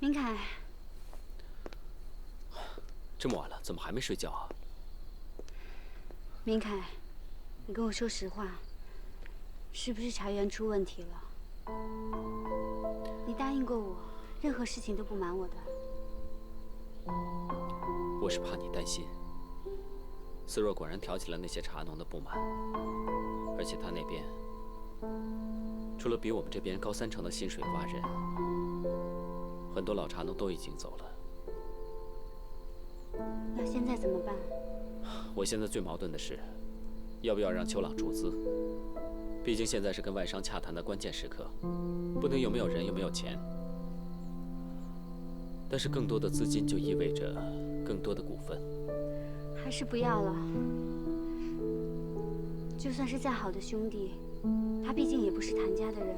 明凱，这么晚了，怎么还没睡觉啊？明凱，你跟我说实话，是不是茶园出問題了？你答應過我，任何事情都不瞞我的。我是怕你擔心。思若果然挑起了那些茶農的不滿，而且他那邊除了比我們這邊高3成的薪水挖人，很多老茶農都已經走了。那現在怎麼辦？我現在最矛盾的是，要不要讓秋朗注資？畢竟現在是跟外商洽談的關鍵時刻，不能有沒有人又沒有錢。但是更多的資金就意味着更多的股份。還是不要了。就算是再好的兄弟，他畢竟也不是譚家的人，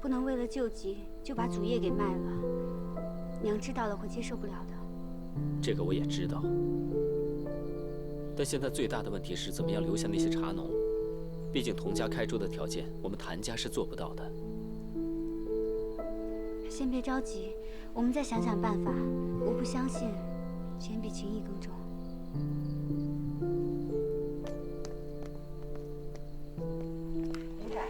不能為了救急就把主業給賣了。娘知道了會接受不了的。這個我也知道，但現在最大的問題是怎麼樣留下那些茶農。畢竟童家開出的條件，我們譚家是做不到的。先別着急，我們再想想辦法。我不相信，錢比情誼更重。明凱，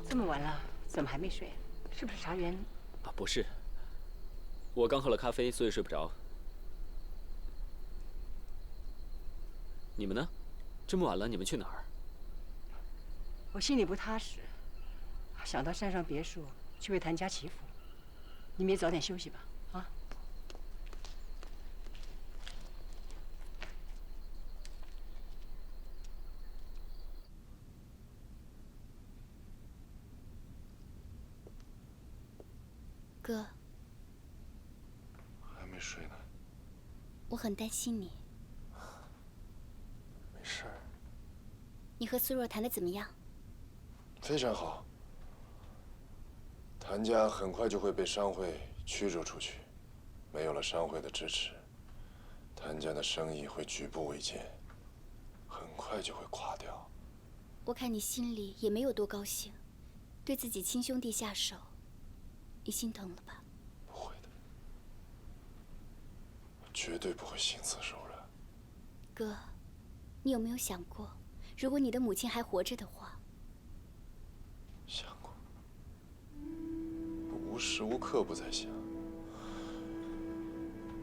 這麼晚了，怎麼還沒睡？是不是茶園？啊，不是，我剛喝了咖啡，所以睡不着。你們呢？這麼晚了，你們去哪兒？我心裡不踏實，想到山上別墅去為譚家祈福。你們也早點休息吧，啊。哥，还没睡呢。我很擔心你。没事兒。你和思若談得怎麼樣？非常好。譚家很快就會被商會驅逐出去，沒有了商會的支持，譚家的生意會舉步維艱，很快就會垮掉。我看你心裡也沒有多高興，對自己親兄弟下手，你心疼了吧？不會的，我絕對不會心慈手軟。哥，你有沒有想過，如果你的母親還活着的話？想過，我無時無刻不在想，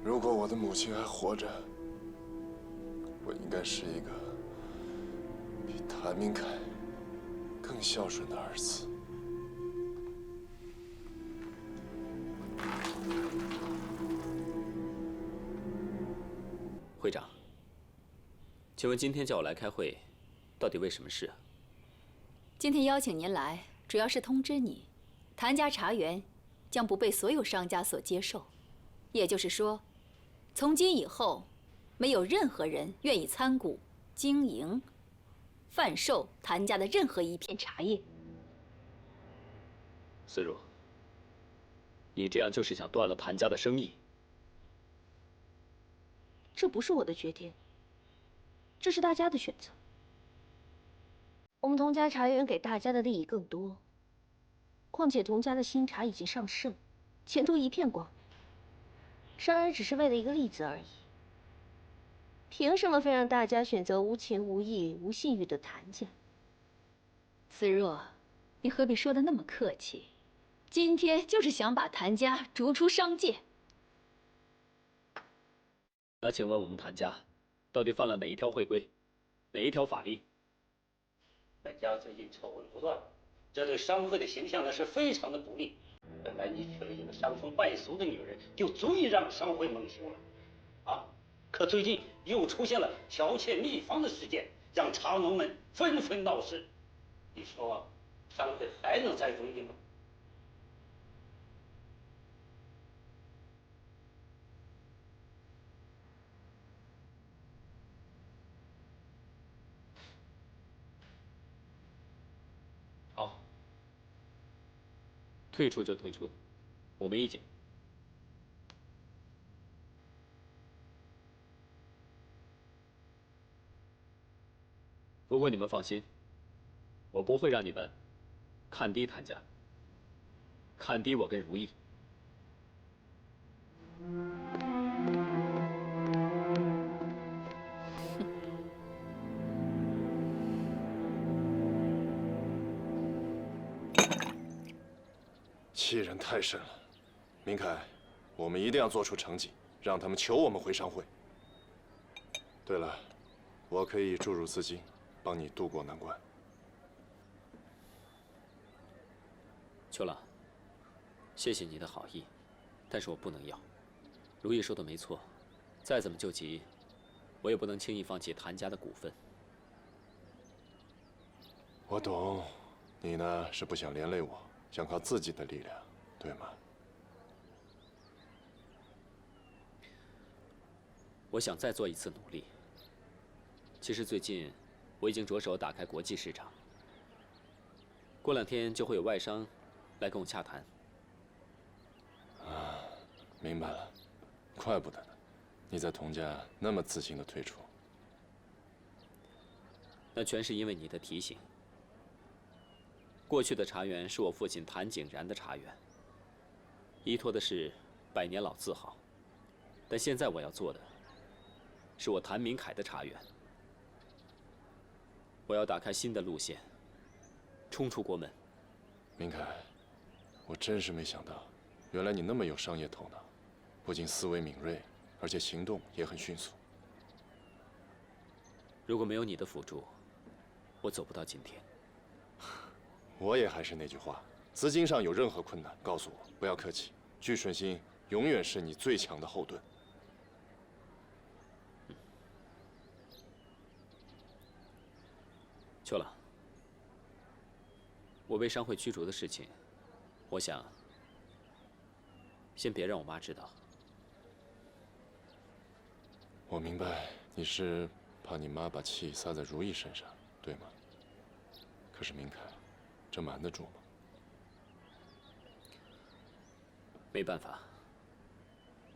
如果我的母親還活着，我應該是一個比譚明凱更孝順的兒子。會長，請問今天叫我來開會，到底為什麼事啊？今天邀請您來，主要是通知你，譚家茶園將不被所有商家所接受。也就是說，從今以後，沒有任何人願意參股、經營、販售譚家的任何一片茶葉。思如，你這樣就是想斷了譚家的生意？這不是我的決定，這是大家的選擇。我們童家茶園給大家的利益更多，況且童家的新茶已經上市，前途一片光明。商人只是為了一個利字而已，憑什麼非讓大家選擇無情無義無信譽的譚家？思若，你何必說得那麼客氣？今天就是想把譚家逐出商界。那請問我們譚家到底犯了哪一條會規，哪一條法律？本家最近醜聞不斷，這對商會的形象呢是非常的不利。本來你娶了一個傷風敗俗的女人，就足以讓商會蒙羞了，啊！可最近又出現了剽竊秘方的事件，讓茶農們紛紛鬧事。你說商會還能再如意嗎？好，退出就退出，我沒意見。不過你們放心，我不會讓你們看低譚家，看低我跟如意。欺人太甚了，明凯，我们一定要做出成绩，让他们求我们回商会。对了，我可以注入资金，帮你渡过难关。秋朗，谢谢你的好意，但是我不能要。如意说的没错，再怎么救急，我也不能轻易放弃谭家的股份。我懂，你呢是不想连累我，想靠自己的力量，对吗？我想再做一次努力。其實最近，我已經着手打開國際市場。過2天就會有外商來跟我洽談。啊，明白了，怪不得呢，你在佟家那麼自信地退出。那全是因為你的提醒。過去的茶園是我父親譚景然的茶園，依托的是100年老字號，但現在我要做的，是我譚明凱的茶園。我要打開新的路線，衝出國門。明凱，我真是沒想到，原來你那麼有商業頭腦，不僅思維敏銳，而且行動也很迅速。如果沒有你的輔助，我走不到今天。我也還是那句話，資金上有任何困難，告訴我，不要客氣。聚順興永遠是你最強的後盾。秋朗，我被商會驅逐的事情，我想先別讓我媽知道。我明白，你是怕你媽把氣撒在如意身上，對嗎？可是明凱，這瞞得住嗎？沒辦法，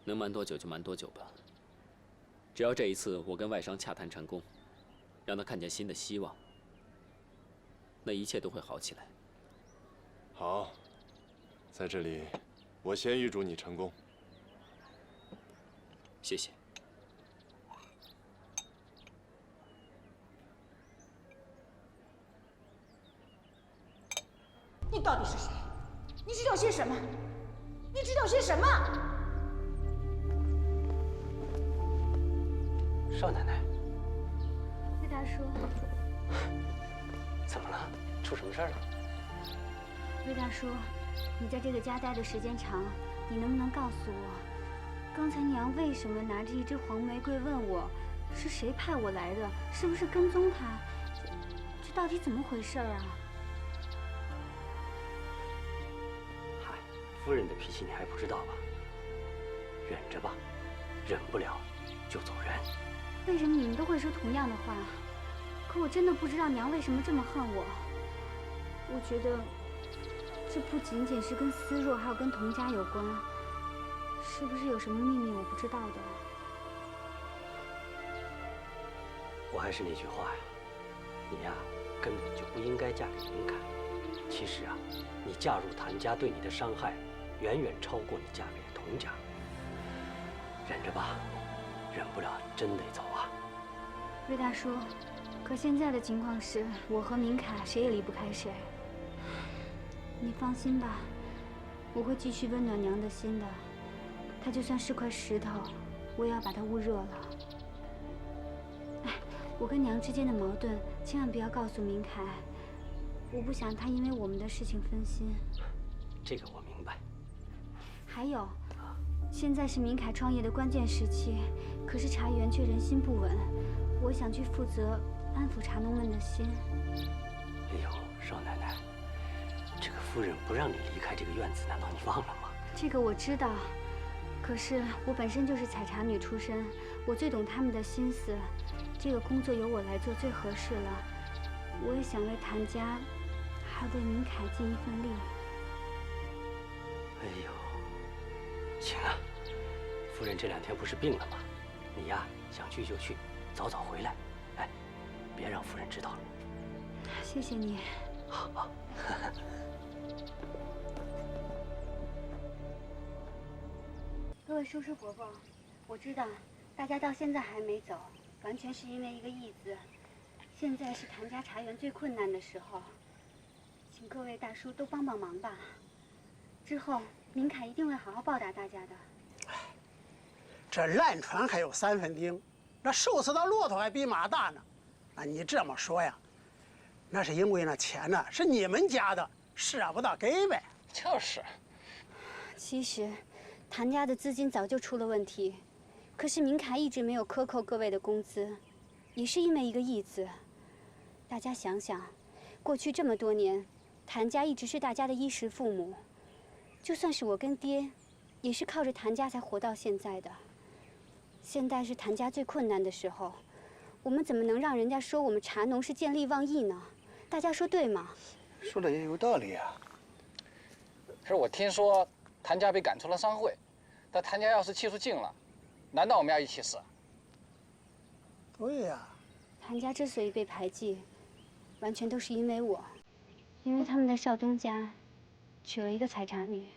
能瞞多久就瞞多久吧。只要這一次我跟外商洽談成功，讓他看見新的希望，那一切都會好起來。好，在這裡，我先預祝你成功。謝謝。你到底是誰？你知道些什麼？你知道些什麼？少奶奶，魏大叔，怎麼了？出什麼事兒了？魏大叔，你在這個家待的時間長，你能不能告訴我，剛才娘為什麼拿着一支黃玫瑰問我，是誰派我來的？是不是跟蹤他？這到底怎麼回事啊？嗨，夫人的脾氣你還不知道吧？忍着吧，忍不了就走人。為什麼你們都會說同樣的話？可我真的不知道娘為什麼這麼恨我。我覺得這不僅僅是跟思若還有跟佟家有關，是不是有什麼秘密我不知道的？我還是那句話呀，你呀根本就不應該嫁給明凱。其實啊，你嫁入譚家對你的傷害，遠遠超過你嫁給佟家。忍着吧，忍不了真得走啊。魏大叔，可現在的情況是我和明凱誰也離不開誰。你放心吧，我會繼續溫暖娘的心的。她就算是塊石頭，我也要把它焐熱了。哎，我跟娘之間的矛盾，千萬不要告訴明凱，我不想他因為我們的事情分心。這個我明白。還有，現在是明凱創業的關鍵時期，可是茶園卻人心不穩，我想去負責安撫茶農們的心。哎呦，少奶奶。這個夫人不讓你離開這個院子，難道你忘了嗎？這個我知道，可是我本身就是採茶女出身，我最懂他們的心思。這個工作由我來做最合適了。我也想為譚家，還為明凱盡一份力。哎呦，行啊，夫人這2天不是病了嗎？你呀，想去就去，早早回來。哎，別讓夫人知道了。謝謝你。好。各位叔叔伯伯，我知道大家到現在還沒走，完全是因為一個義字。現在是譚家茶園最困難的時候，請各位大叔都幫幫忙吧。之後，明凱一定會好好報答大家的。這爛船還有3分釘，那瘦死的駱駝還比馬大呢。那你這麼說呀，那是因為那錢呢是你們家的，捨不得給唄。就是。其實，谭家的資金早就出了問題，可是明凱一直沒有克扣各位的工資，也是因為一個義字。大家想想，過去這麼多年，譚家一直是大家的衣食父母，就算是我跟爹，也是靠着譚家才活到現在的。現在是譚家最困難的時候，我們怎麼能讓人家說我們茶農是见利忘義呢？大家說对吗？說的也有道理啊。可是我聽說譚家被趕出了商會，但譚家要是气出勁了，難道我們要一起死？對呀。譚家之所以被排擠，完全都是因為我，因為他們的少東家娶了一個采茶女，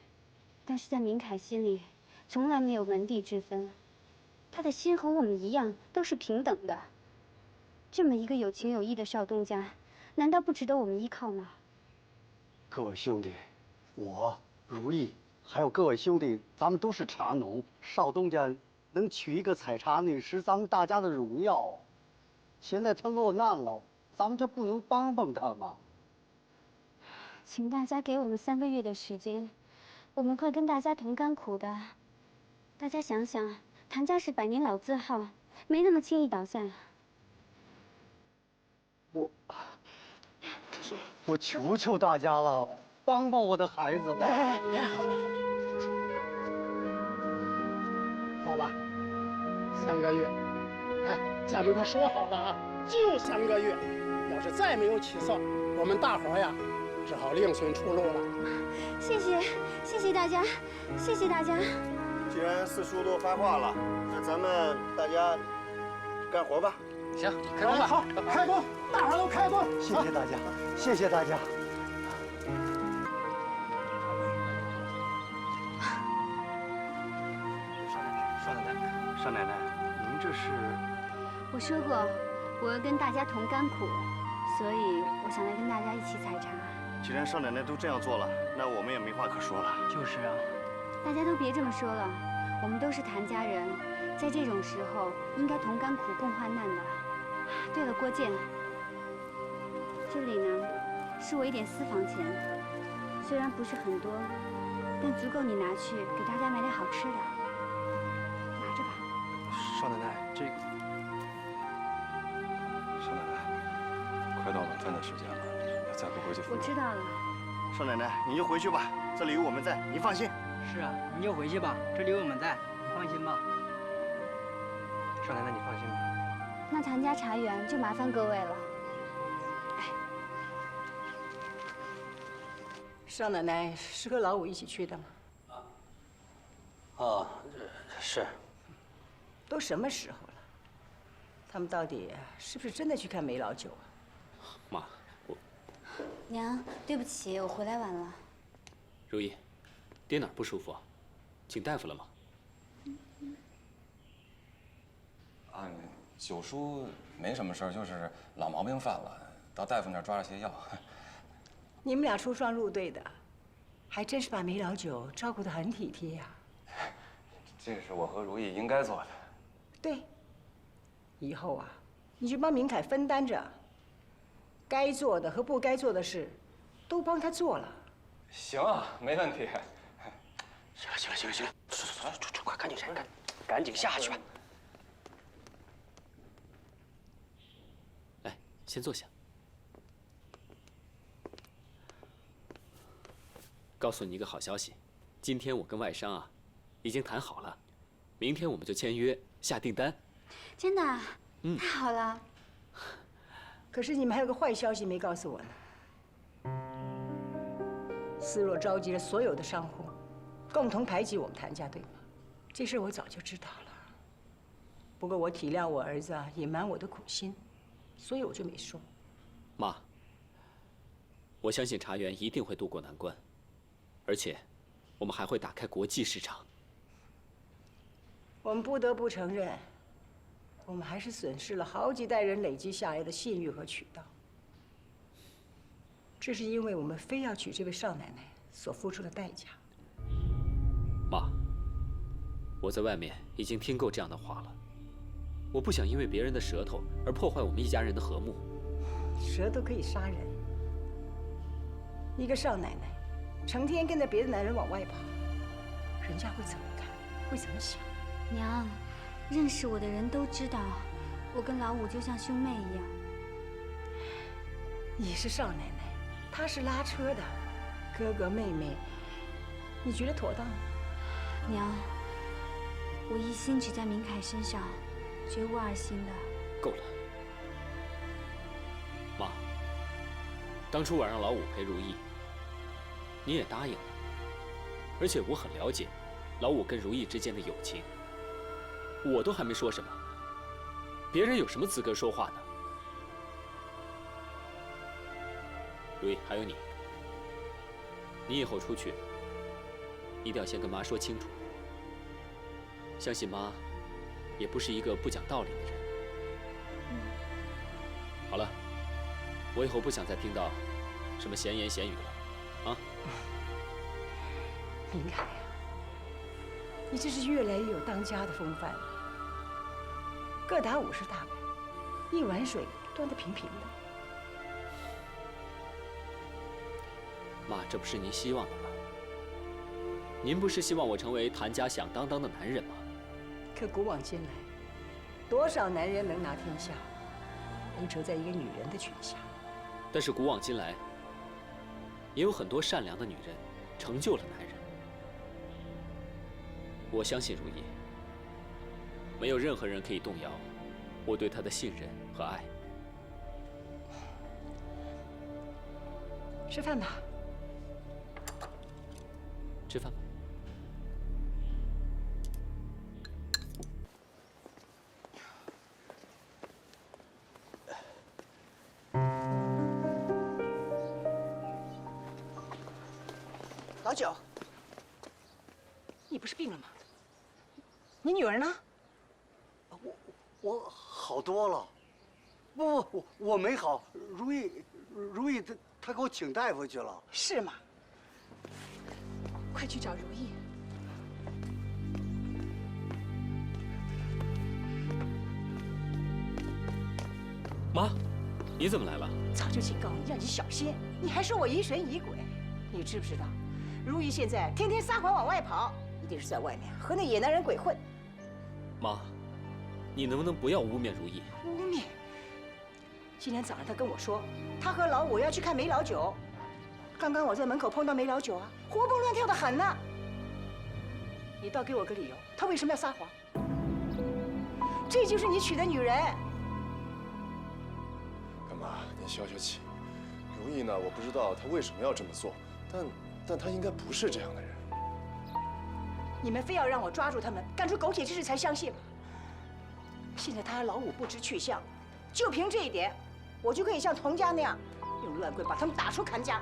但是在明凱心裡從來沒有门第之分，他的心和我們一樣都是平等的。這麼一個有情有義的少東家，難道不值得我們依靠嗎？各位兄弟，我如意还有各位兄弟，咱们都是茶农，少东家能娶一個采茶女是咱們大家的榮耀。現在他落難了，咱們就不能幫幫他嗎？請大家給我們3個月的時間，我們會跟大家同甘苦的。大家想想，譚家是100年老字號，沒那麼輕易倒下。我求求大家了，幫幫我的孩子吧！好吧，3個月。哎，咱們可說好了啊，就3個月。要是再沒有起色，我們大夥呀，只好另尋出路了。謝謝大家，謝謝大家。既然四叔都發話了，那咱們大家幹活吧。行，開工吧。好，開工，大夥都開工。謝謝大家，謝謝大家。少奶奶，您这是？我說過，我要跟大家同甘苦，所以我想來跟大家一起採茶。既然少奶奶都這樣做了，那我們也沒話可說了。就是啊。大家都別這麼說了，我們都是譚家人，在這種時候應該同甘苦共患難的。對了，郭健，這裡呢是我一點私房錢，雖然不是很多，但足夠你拿去給大家買點好吃的。拿着吧。少奶奶，這個……少奶奶，快到晚飯的時間了，要再不回去……我知道了。少奶奶，您就回去吧，這裡有我們在，您放心。是啊，你就回去吧，這裡有我們在，你放心吧。少奶奶，你放心吧。那譚家茶園就麻煩各位了。少奶奶是和老五一起去的吗？哦，是。都什麼時候了？他們到底是不是真的去看梅老九啊？媽，我……娘，對不起，我回來晚了。如意，爹哪兒不舒服啊？請大夫了嗎？九叔沒什麼事兒，就是老毛病犯了，到大夫那兒抓了些藥。你們倆出雙入對的，還真是把梅老九照顧得很體貼呀。這是我和如意應該做的。對，以後啊，你就幫明凱分擔着，該做的和不該做的事，都幫他做了。行啊，沒問題。行了，出，快趕緊下去吧。來，先坐下。告訴你一個好消息，今天我跟外商啊，已經談好了，明天我們就簽約下訂單。真的？太好了。可是你們還有個壞消息沒告訴我呢。思若召集了所有的商戶，共同排擠我們譚家，對嗎？這事我早就知道了。不過我體諒我兒子隱瞞我的苦心，所以我就沒說。媽，我相信茶園一定會渡過難關，而且我們還會打開國際市場。我們不得不承認，我們還是損失了好幾代人累積下來的信譽和渠道。這是因為我們非要娶這位少奶奶所付出的代價。妈，我在外面已经听够这样的话了。我不想因为别人的舌头而破坏我们一家人的和睦。舌头可以杀人。一个少奶奶，成天跟着别的男人往外跑，人家会怎么看？会怎么想？娘，认识我的人都知道，我跟老五就像兄妹一样。你是少奶奶，他是拉车的，哥哥妹妹，你觉得妥当吗？娘，我一心只在明凯身上，绝无二心的。够了，妈。当初我让老五陪如意，你也答应了，而且我很了解老五跟如意之间的友情。我都还没说什么，别人有什么资格说话呢？如意，还有你，你以后出去一定要先跟媽說清楚。相信媽也不是一個不講道理的人。好了，我以後不想再聽到什麼閒言閒語了，啊？明凱呀，你這是越來越有當家的風範了。各打50大板，一碗水端得平平的。媽，這不是您希望的嗎？您不是希望我成為譚家響當當的男人嗎？可古往今來，多少男人能拿天下，都折在一個女人的裙下。但是古往今來，也有很多善良的女人成就了男人。我相信如意，沒有任何人可以動搖我對她的信任和愛。吃飯吧。吃飯吧。老九，你不是病了吗？你女兒呢？我好多了。不，我没好。如意她给我請大夫去了。是嗎？快去找如意。媽，你怎麼來了？早就警告你，讓你小心，你還說我疑神疑鬼。你知不知道，如意現在天天撒謊往外跑，一定是在外面和那野男人鬼混。媽，你能不能不要污衊如意？污衊？今天早上他跟我說，他和老五要去看梅老九。剛剛我在門口碰到梅老九啊，活蹦亂跳的很呢。你倒給我個理由，他為什麼要撒謊？這就是你娶的女人。幹媽，您消消氣。如意呢，我不知道她為什麼要這麼做，但她應該不是這樣的人。你們非要讓我抓住他們，幹出苟且之事才相信嗎？現在他和老五不知去向，就憑這一點，我就可以像童家那樣，用亂棍把他們打出譚家。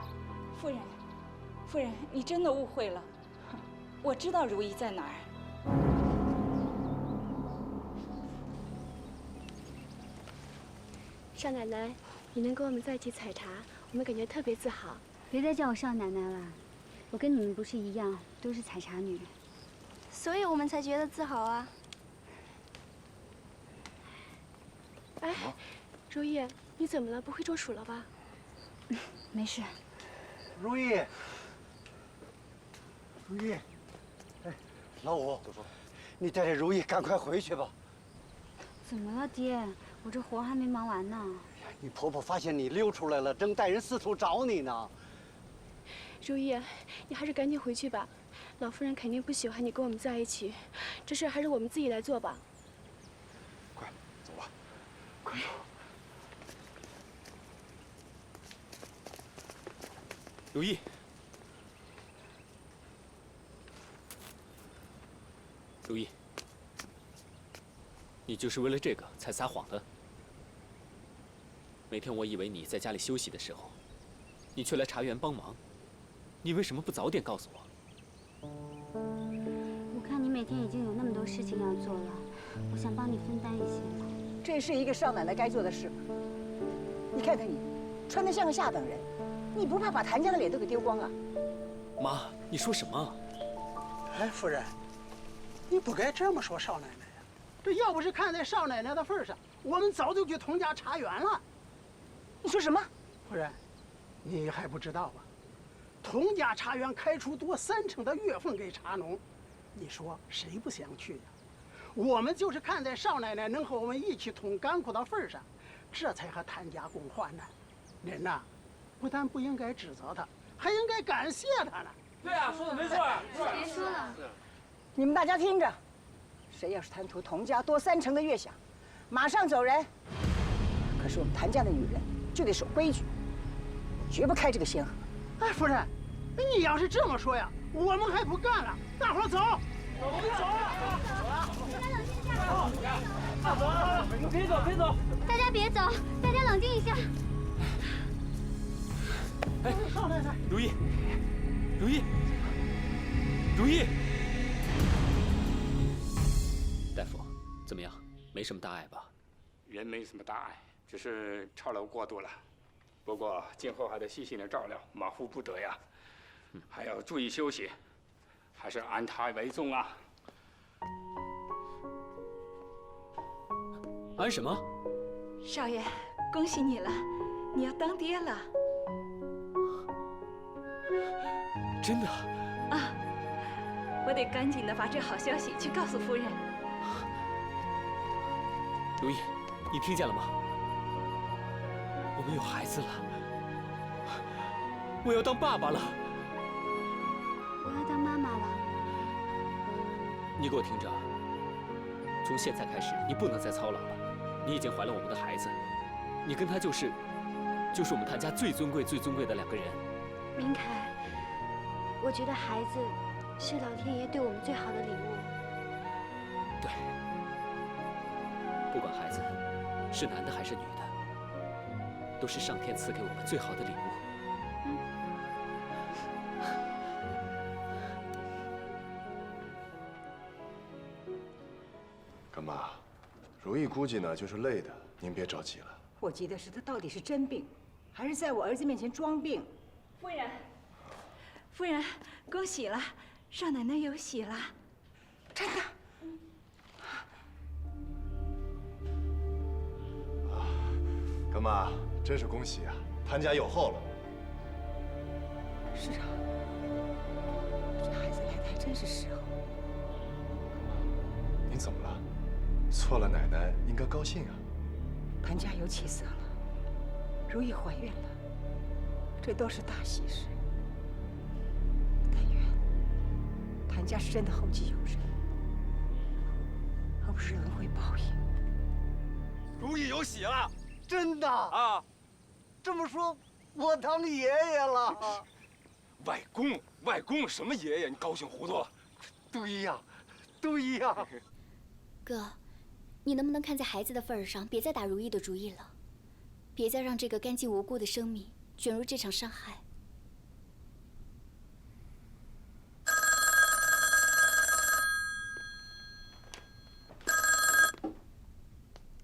夫人，你真的誤會了。我知道如意在哪兒。少奶奶，你能跟我們在一起採茶，我們感覺特別自豪。別再叫我少奶奶了，我跟你們不是一樣，都是採茶女。所以我們才覺得自豪啊。哎，如意，你怎麼了？不會中暑了吧？沒事。如意，哎，老五，你帶着如意趕快回去吧。怎麼了，爹？我這活還沒忙完呢。你婆婆發現你溜出來了，正帶人四處找你呢。如意，你還是趕緊回去吧。老夫人肯定不喜歡你跟我們在一起，這事還是我們自己來做吧。快，走吧，快走。如意，如意，你就是為了這個才撒謊的？每天我以為你在家裡休息的時候，你卻來茶園幫忙，你為什麼不早點告訴我？我看你每天已經有那麼多事情要做了，我想幫你分擔一些。這是一個少奶奶該做的事嗎？你看看你，穿得像個下等人。你不怕把譚家的臉都給丟光啊？媽，你說什麼？哎，夫人，你不该这么说少奶奶呀！这要不是看在少奶奶的份上，我们早就去童家查园了。你说什么？夫人，你还不知道吧？童家茶园开出多30%的月俸给茶农，你说谁不想去呀？我们就是看在少奶奶能和我们一起捅甘苦的份上，这才和谭家共患难。您呐，不但不应该指责他，还应该感謝他呢。对啊，说的没错。别说了，你们大家听着，谁要是贪图童家多30%的月饷，马上走人。可是我们谭家的女人就得守规矩，绝不開這個先河。哎，夫人，你要是這麼說呀，我們還不幹了，大伙兒走。我們走啊！走！你別走，別走！大家別走，大家冷靜一下。哎，少奶奶，如意，如意，如意！大夫，怎么样？没什么大碍吧？人没什么大碍，只是操劳过度了。不过今后还得细心的照料，马虎不得呀。还要注意休息，还是安胎为重啊。安什么？少爷，恭喜你了，你要当爹了。真的？啊，我得赶紧的把这好消息去告诉夫人。如意，你听见了吗？我们有孩子了，我要当爸爸了。我要当妈妈了。你给我听着，从现在开始，你不能再操劳了。你已经怀了我们的孩子，你跟他就是我们谭家最尊贵、最尊贵的2个人。明凯，我觉得孩子是老天爺對我們最好的禮物。对，不管孩子是男的還是女的，都是上天賜給我們最好的禮物。幹媽，如意估計呢就是累的，您別着急了。我急的是他到底是真病，還是在我兒子面前裝病？夫人，夫人，恭喜了，少奶奶有喜了，真的。幹媽，真是恭喜啊，譚家有後了。是啊，這孩子來的還真是時候。您怎麼了？錯了奶奶應該高興啊。譚家有起色了，如意懷孕了，這都是大喜事。但願譚家是真的後繼有人，而不是輪迴報應。如意有喜了，真的啊！這麼說，我當爺爺了。外公什麼爺爺？你高興糊塗了。對呀，對呀。哥，你能不能看在孩子的份上，別再打如意的主意了，別再讓這個乾淨無辜的生命捲入這場傷害。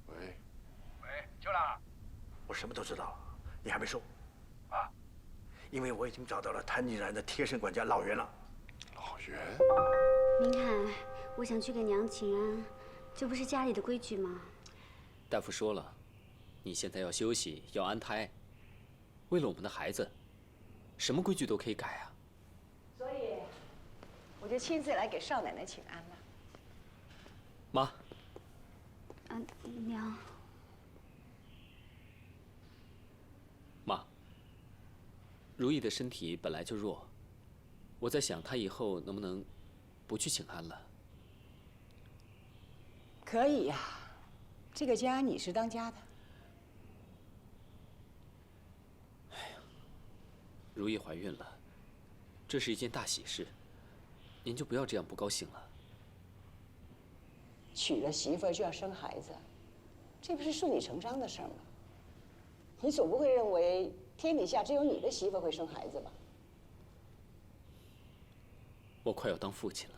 喂，邱朗，我什麼都知道，你還沒說啊？因為我已經找到了譚靜然的貼身管家老袁了。老袁？明凱，我想去給娘請安，這不是家裡的規矩嗎？大夫說了，你現在要休息，要安胎，為了我們的孩子，什麼規矩都可以改啊。所以，我就親自來給少奶奶請安了。媽。娘。媽，如意的身體本來就弱，我在想她以後能不能不去請安了。可以呀，這個家你是當家的。哎呀，如意懷孕了，這是一件大喜事，您就不要這樣不高興了。娶了媳婦就要生孩子，這不是順理成章的事兒嗎？你總不會認為天底下只有你的媳婦會生孩子吧？我快要當父親了，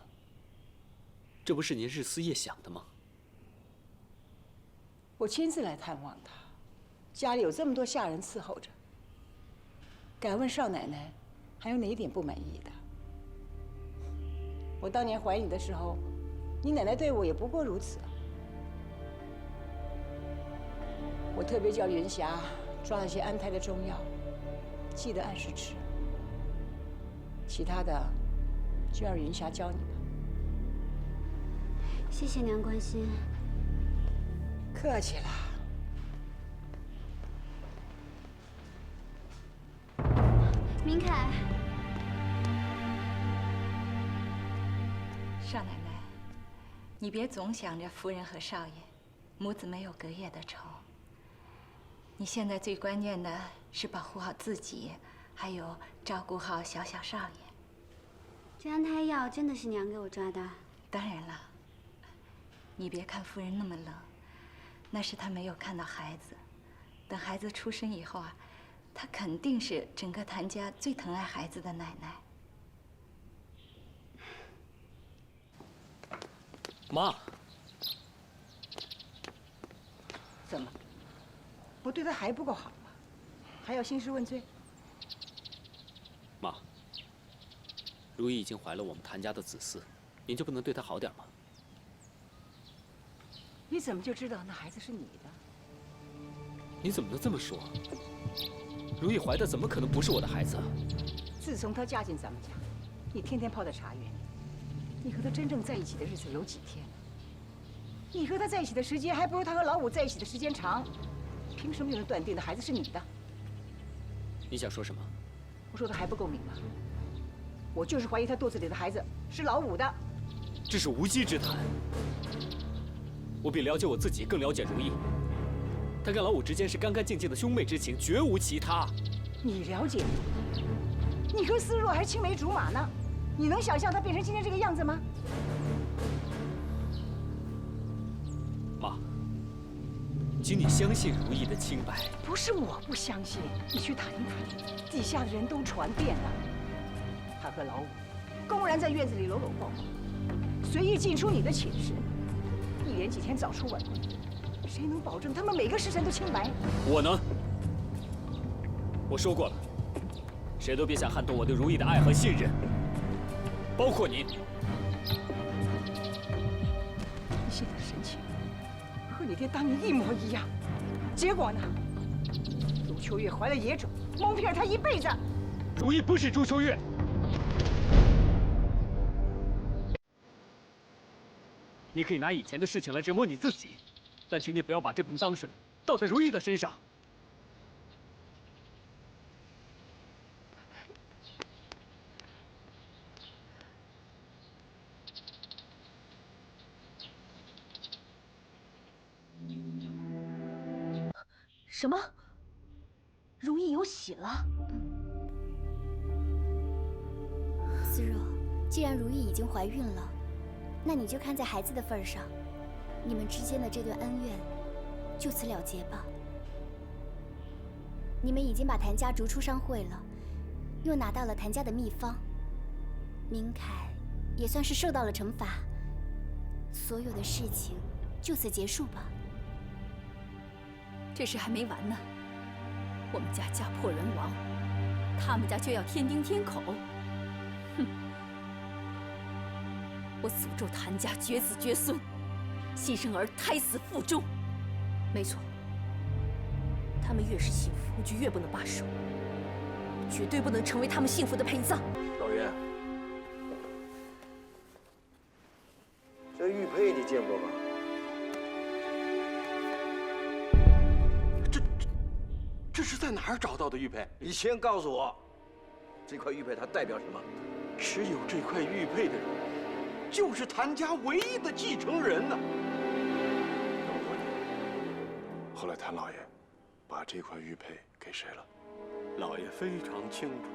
這不是您日思夜想的嗎？我親自來探望他，家裡有這麼多下人伺候着。敢問少奶奶，還有哪一點不滿意的？我当年懷你的時候，你奶奶對我也不過如此。我特別叫雲霞抓了些安胎的中藥，記得按時吃。其他的就讓雲霞教你吧。謝謝娘關心。客氣了。明凱，少奶奶，你別總想着夫人和少爺，母子沒有隔夜的仇。你現在最關鍵的是保護好自己，還有照顧好小少爺。這安胎藥真的是娘給我抓的？當然了。你別看夫人那麼冷，那是她沒有看到孩子。等孩子出生以後啊，她肯定是整個譚家最疼愛孩子的奶奶。媽，怎么？我對她還不夠好嗎？還要興師問罪？媽，如意已經懷了我們譚家的子嗣，您就不能對她好點嗎？你怎麼就知道那孩子是你的？你怎麼能這麼說？如意懷的怎麼可能不是我的孩子啊？自從她嫁進咱們家，你天天泡在茶園裡，你和她真正在一起的日子有幾天？你和她在一起的時間還不如她和老五在一起的時間長，憑什麼就能斷定那孩子是你的？你想說什麼？我說的還不夠明嗎？我就是懷疑她肚子裡的孩子是老五的。這是無稽之談。我比了解我自己更了解如意，她跟老五之間是乾乾淨淨的兄妹之情，絕無其他。你了解如意？你和思若還青梅竹馬呢，你能想象她變成今天這個樣子嗎？媽，請你相信如意的清白。不是我不相信，你去談一談，底下的人都傳遍了。他和老五公然在院子裡摟摟抱抱，隨意進出你的寢室，一連幾天早出晚歸，誰能保證他們每個時辰都清白？我能。我說過了，誰都別想撼動我對如意的愛和信任，包括您。你現在的神情和你爹當年一模一樣，結果呢？朱秋月懷了野種，蒙騙他一輩子。如意不是朱秋月。你可以拿以前的事情來折磨你自己，但請你不要把这盆髒水倒在如意的身上。什么？如意有喜了？思若，既然如意已经懷孕了，那你就看在孩子的份上，你們之間的這段恩怨就此了結吧。你們已經把譚家逐出商會了，又拿到了譚家的秘方，明凱也算是受到了懲罰，所有的事情就此結束吧。這事還沒完呢，我們家家破人亡，他們家就要天丁天口。哼！我詛咒譚家絕子絕孫，新生兒胎死腹中。沒錯，他們越是幸福，我就越不能罷手，絕對不能成為他們幸福的陪葬。老袁，這玉佩你見過嗎？這是在哪兒找到的玉佩？你先告訴我，這塊玉佩它代表什麼？持有這塊玉佩的人，就是譚家唯一的繼承人呢。那我問你，後來譚老爺把這塊玉佩給誰了？老爺非常清楚，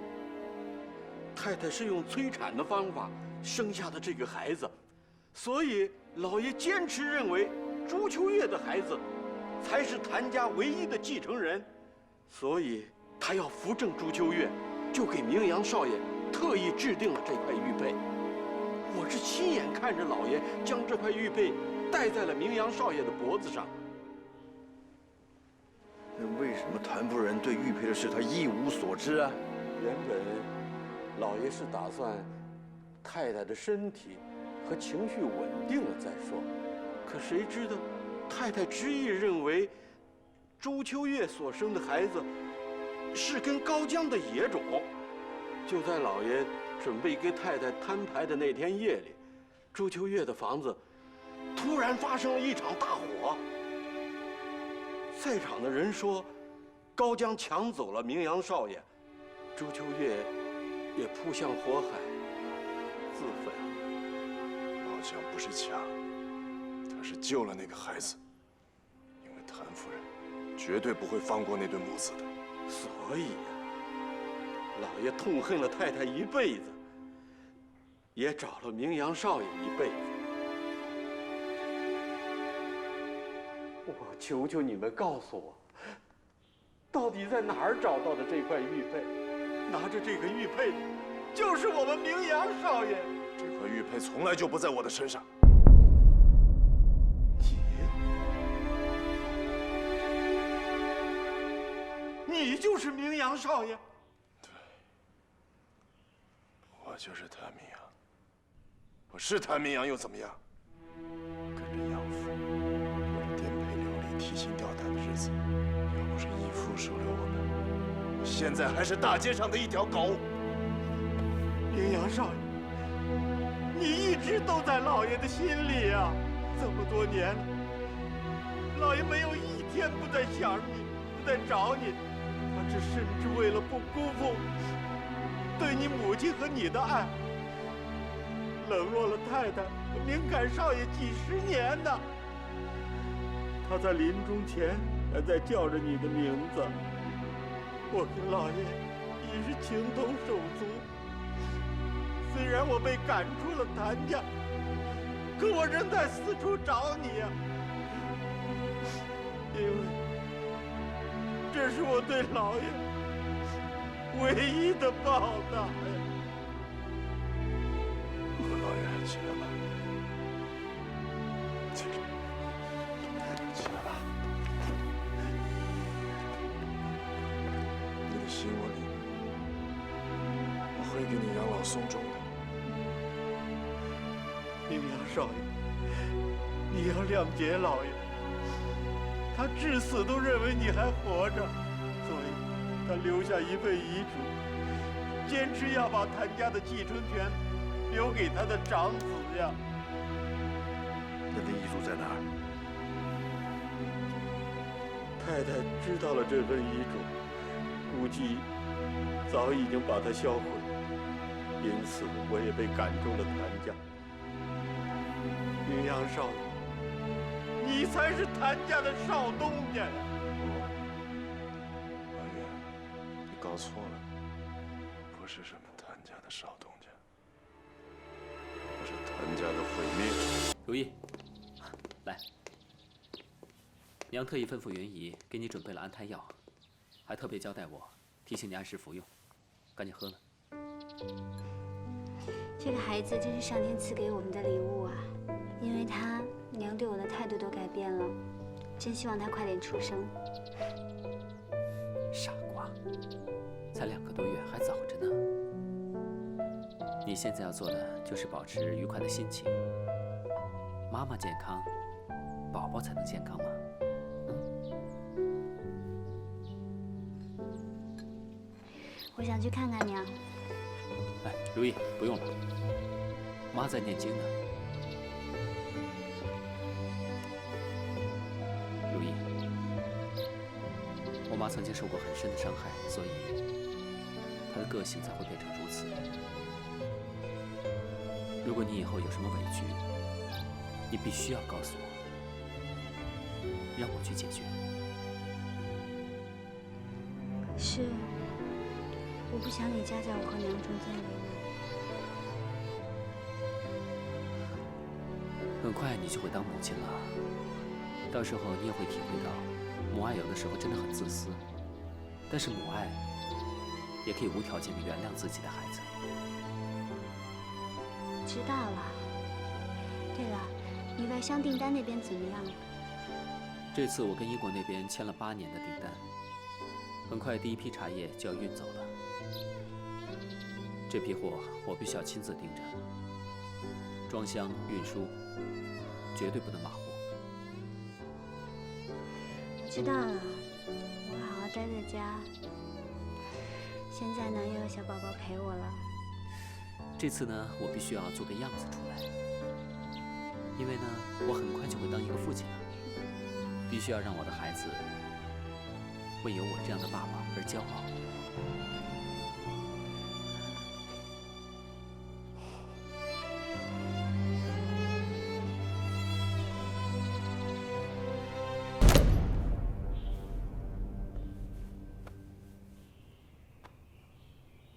太太是用催產的方法生下的這個孩子，所以老爺堅持認為朱秋月的孩子才是譚家唯一的繼承人。所以，他要扶正朱秋月，就給明陽少爺特意制定了這塊玉佩。我是親眼看着老爺將這塊玉佩戴在了明陽少爺的脖子上。那為什麼譚夫人對玉佩的事她一無所知啊？原本，老爺是打算太太的身体和情绪稳定了再说。可谁知道，太太执意认为周秋月所生的孩子是跟高江的野种。就在老爷准备给太太摊牌的那天夜里，周秋月的房子突然发生了一场大火。在场的人说，高江抢走了明阳少爷，周秋月也扑向火海自焚。高江不是抢，他是救了那个孩子，因为谭夫人绝对不会放过那对母子的。所以呀，老爷痛恨了太太一辈子，也找了明阳少爷一辈子。我求求你们告诉我，到底在哪儿找到的这塊玉佩？拿着这个玉佩的，就是我们明阳少爺。這塊玉佩從來就不在我的身上。你就是明陽少爺？對，我就是譚明陽。我是譚明陽又怎麼樣？跟着養父過着顛沛流離、提心吊膽的日子，要不是義父收留我們，我現在還是大街上的一條狗。明陽少爺，你一直都在老爺的心裡啊！這麼多年了，老爺沒有一天不在想你，不在找你。他這甚至為了不辜負對你母親和你的愛，冷落了太太和明凱少爺幾十年呢。他在臨終前還在叫着你的名字。我跟老爺已是情同手足。雖然我被趕出了譚家，可我仍在四處找你呀，因為這是我對老爺唯一的報答呀。老爺，起來吧，起來吧。你的心我領，我會給你養老送終的。明陽少爺，你要諒解老爺，他至死都認為你還活着，所以他留下一份遺囑，堅持要把譚家的繼承權留給他的長子呀。那遺囑在哪兒？太太知道了這份遺囑，估計早已經把它銷毀，因此我也被趕出了譚家。明陽少爺，你才是譚家的少東家呀！老爺，你搞錯了，不是什麼譚家的少東家，我是譚家的毀滅。如意，來，娘特意吩咐雲姨給你準備了安胎藥，還特別交代我提醒你按時服用，趕緊喝了。這個孩子真是上天賜給我們的禮物啊！因為他，娘對我的態度都改變了，真希望他快點出生。傻瓜，才2個多月，還早着呢。你現在要做的就是保持愉快的心情。媽媽健康，寶寶才能健康嘛。我想去看看娘。哎，如意，不用了，媽在念經呢。如意，我媽曾經受過很深的傷害，所以她的個性才會變成如此。如果你以後有什麼委屈，你必須要告訴我，讓我去解決。是，我不想你家在我和娘中間為難。很快你就會當母親了，到時候你也會體會到，母愛有的時候真的很自私，但是母愛也可以無條件地原諒自己的孩子。知道了。對了，你外商訂單那邊怎麼樣？這次我跟英國那邊簽了8年的訂單，很快第一批茶葉就要運走了。這批貨我必須要親自盯着。装箱、運輸，絕对不能馬虎。知道了，我好好待在家。现在呢，又有小宝宝陪我了。这次呢，我必须要做个样子出来，因为呢，我很快就会当一个父亲了，必須要讓我的孩子為有我這樣的爸爸而驕傲。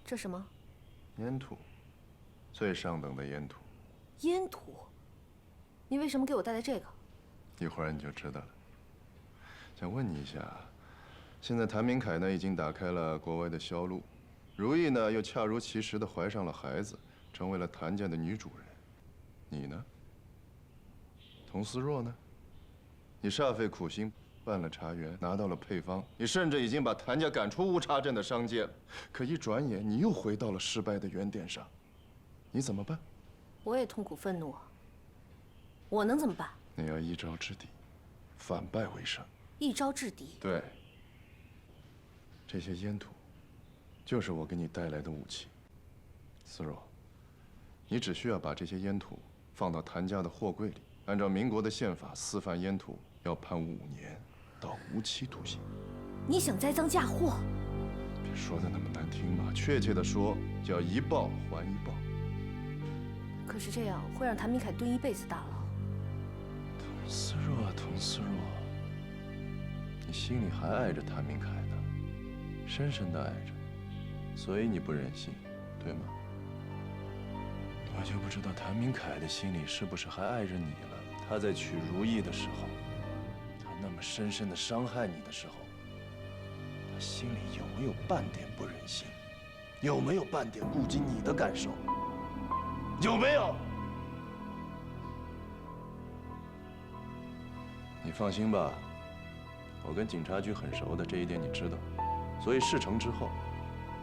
这什么？烟土，最上等的烟土。烟土？你为什么给我带来这个？一会儿你就知道了。想問你一下，現在譚明凱呢已經打開了國外的銷路，如意呢又恰如其時的懷上了孩子，成為了譚家的女主人。你呢？佟思若呢？你煞費苦心辦了茶園，拿到了配方，你甚至已經把譚家趕出烏叉鎮的商界了。可一轉眼，你又回到了失敗的原點上，你怎麼辦？我也痛苦憤怒啊。我能怎麼辦？你要一招制敵，反敗為勝。一招制敵。對，這些煙土，就是我給你帶來的武器。思若，你只需要把這些煙土放到譚家的貨櫃裡，按照民國的憲法，私販煙土要判5年到無期徒刑。你想栽贓嫁禍？別說的那麼難聽嘛，確切的說叫一報還一報。可是這樣會讓譚明凱蹲一輩子大牢。佟思若，佟思若，你心裡還愛着譚明凱呢，深深的愛着，所以你不忍心，對嗎？我就不知道譚明凱的心裡是不是還愛着你了。他在娶如意的時候，他那麼深深的傷害你的時候，他心裡有沒有半點不忍心？有沒有半點顧及你的感受？有沒有？你放心吧，我跟警察局很熟的，這一點你知道。所以事成之後，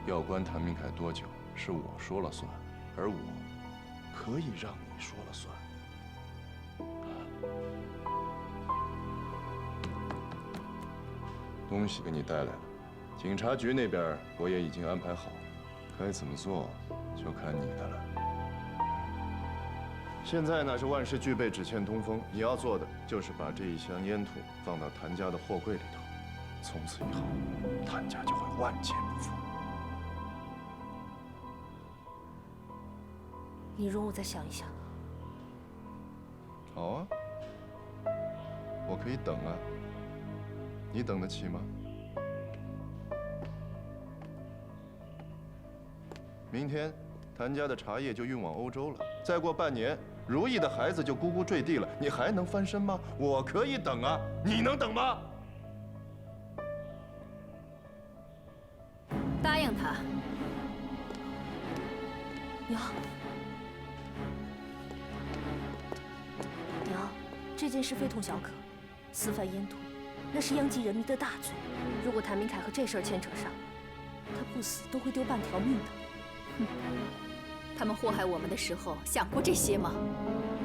要關譚明凱多久是我說了算，而我可以讓你說了算。東西給你帶來了，警察局那邊我也已經安排好了，該怎麼做就看你的了。現在呢是萬事俱備，只欠東風。你要做的就是把這一箱煙土放到譚家的貨櫃裡頭，從此以後，譚家就會萬劫不復。你容我再想一想。好啊，我可以等啊，你等得起嗎？明天，譚家的茶葉就運往歐洲了，再過半年，如意的孩子就呱呱墜地了，你還能翻身嗎？我可以等啊，你能等嗎？答應他。娘，娘，這件事非同小可，私販煙土，那是殃及人民的大罪。如果譚明凱和這事兒牽扯上，他不死都會丟半條命的。哼。他們禍害我們的時候想過這些嗎？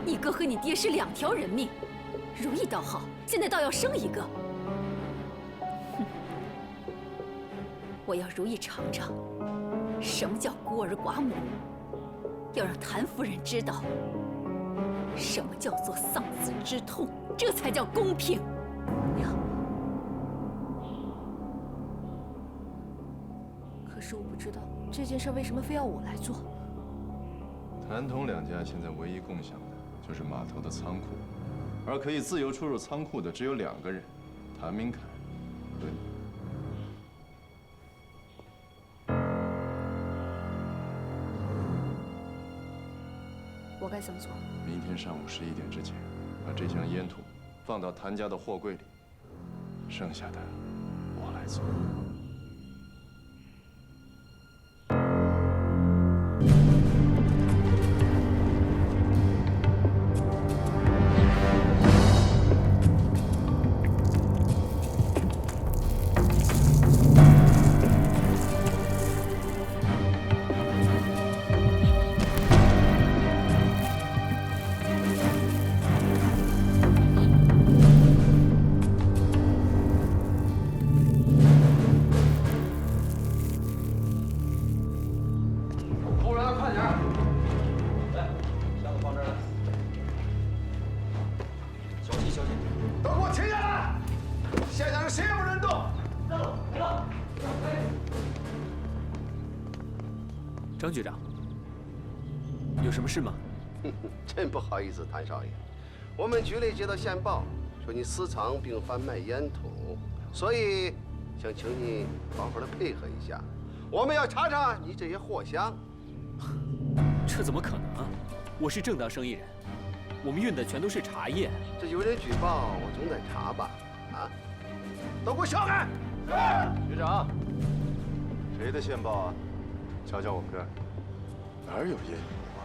你哥和你爹是2條人命，如意倒好，現在倒要生一個。哼！我要如意嘗嘗什麼叫孤兒寡母，要讓譚夫人知道什麼叫做喪子之痛，這才叫公平。娘，可是我不知道這件事為什麼非要我來做。譚佟兩家現在唯一共享的就是碼頭的倉庫，而可以自由出入倉庫的只有2個人，譚明凱和你。我該怎麼做？明天上午11點之前，把這箱煙土放到譚家的貨櫃裡，剩下的我來做。都给我停下来！现场谁也不准动！走，走。张局长，有什么事吗？真不好意思，谭少爷，我们局里接到线报，说你私藏并贩卖烟土，所以想请你好好的配合一下。我们要查查你这些货箱。这怎么可能啊！我是正当生意人，我们运的全都是茶叶。这有人举报，我总得查吧？啊！都给我销开！是。局长，谁的线报啊？瞧瞧我们这儿，哪有烟雨啊？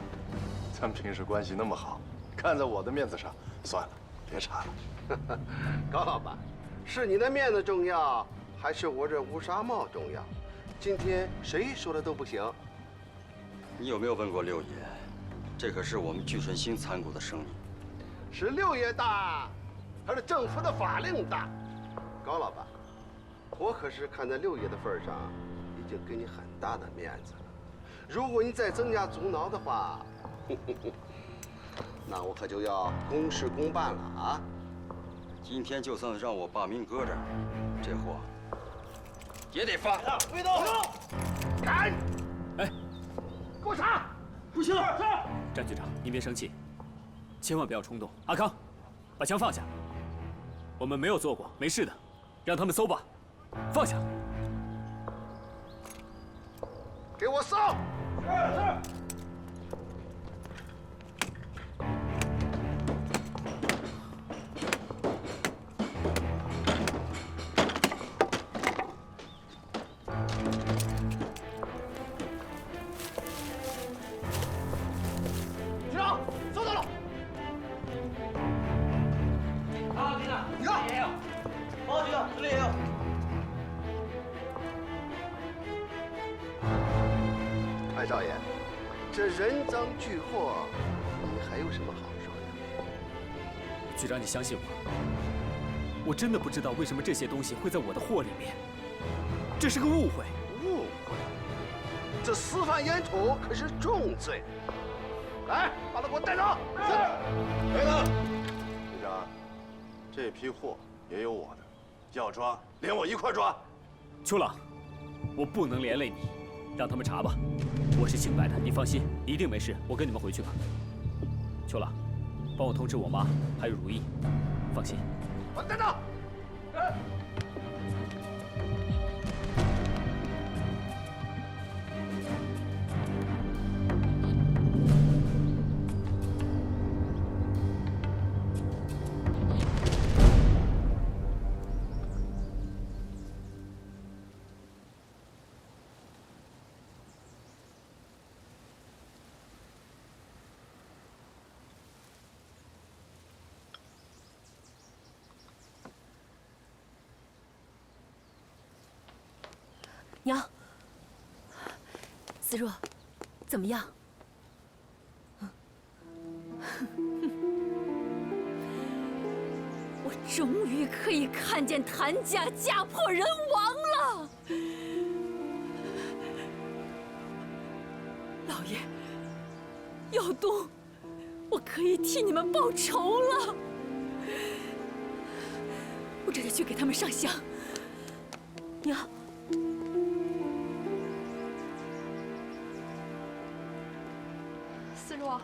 咱们平时关系那么好，看在我的面子上，算了，別查了。高老板，是你的面子重要，还是我这乌纱帽重要？今天谁说的都不行。你有没有問過六爺？這可是我們聚順興參股的生意。是六爺大，還是政府的法令大？高老板，我可是看在六爺的份上，已經給你很大的面子了。如果你再增加阻撓的話，那我可就要公事公辦了啊！今天就算讓我把命擱這兒，這貨也得發。別動！敢！哎，給我查！不行！是。詹局長，您別生氣，千萬不要衝動。阿康，把槍放下。我們沒有做過，沒事的，讓他們搜吧。放下。給我搜！是。局長，搜到了。啊，局長，你看，也有。報告局長，這裡也有。潘少爺，這人贓俱獲，你還有什麼好說的？局長，你相信我，我真的不知道為什麼這些東西會在我的貨裡面，這是個誤會。誤會？這私販煙土可是重罪。來，把他給我帶走。是。等等，局長，這批貨也有我的，要抓連我一塊抓。邱朗，我不能連累你，讓他們查吧。我是清白的，你放心，一定沒事。我跟你們回去吧。邱朗，幫我通知我媽還有如意，放心。我帶走。娘，思若，怎麼樣？我終於可以看見譚家家破人亡了。老爺，耀東，我可以替你們報仇了。我這就去給他們上香。娘。思若，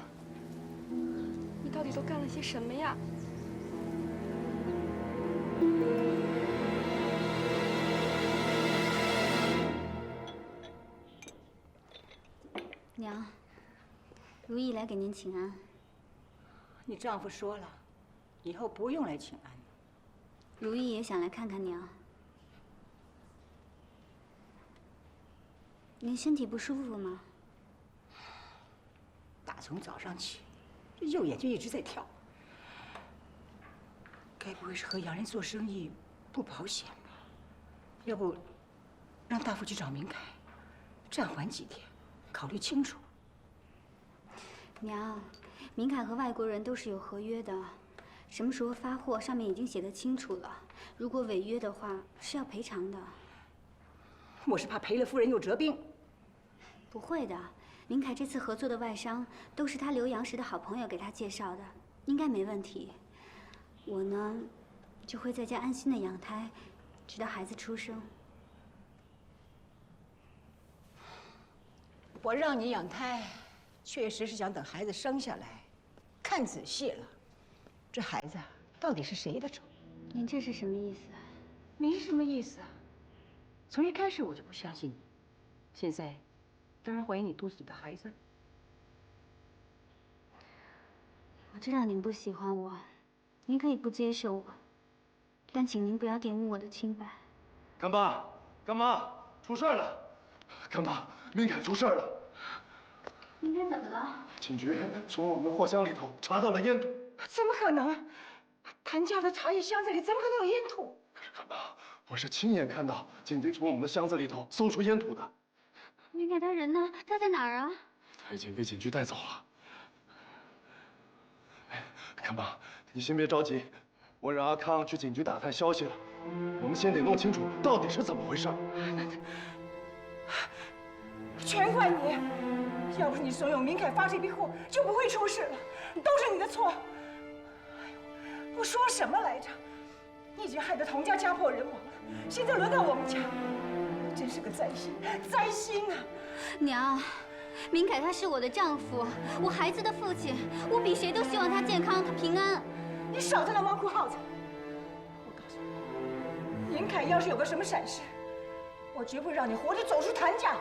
你到底都幹了些什麼呀？娘，如意來給您請安。你丈夫說了，以後不用來請安。如意也想來看看娘。您身體不舒服嗎？打從早上起，這右眼就一直在跳。該不會是和洋人做生意不保險吧？要不，讓大夫去找明凱，暫緩幾天，考慮清楚。娘，明凱和外國人都是有合約的，什麼時候發貨上面已經寫得清楚了。如果違約的話，是要賠償的。我是怕賠了夫人又折兵。不會的，明凱這次合作的外商都是他留洋時的好朋友給他介紹的，應該沒問題。我呢，就会在家安心的養胎，直到孩子出生。我让你养胎，确實是想等孩子生下來，看仔細了，這孩子到底是誰的種？您這是什麼意思？沒什麼意思啊。從一開始我就不相信你，現在當然懷疑你肚子裡的孩子。我知道您不喜歡我，您可以不接受我，但請您不要玷污我的清白。乾媽，乾媽，出事了！乾媽，明凱出事了！明凱怎麼了？警局從我們的貨箱裡頭查到了煙土。怎麼可能？谭家的茶葉箱子裡怎麼可能有煙土？乾媽，我是親眼看到警局從我們的箱子裡頭搜出烟土的。明凱他人呢？他在哪兒啊？他已經被警局帶走了。乾媽，你先別着急，我讓阿康去警局打探消息了。我们先得弄清楚到底是怎麼回事。全怪你！要不是你慫恿明凱發這筆貨，就不會出事了。都是你的錯。我說什麼來着？你已經害得童家家破人亡了，現在輪到我們家，真是個災星，災星啊！娘，明凱他是我的丈夫，我孩子的父親，我比誰都希望他健康，他平安。你少在那汪哭耗子！我告訴你，明凱要是有個什麼閃失，我絕不會讓你活着走出譚家。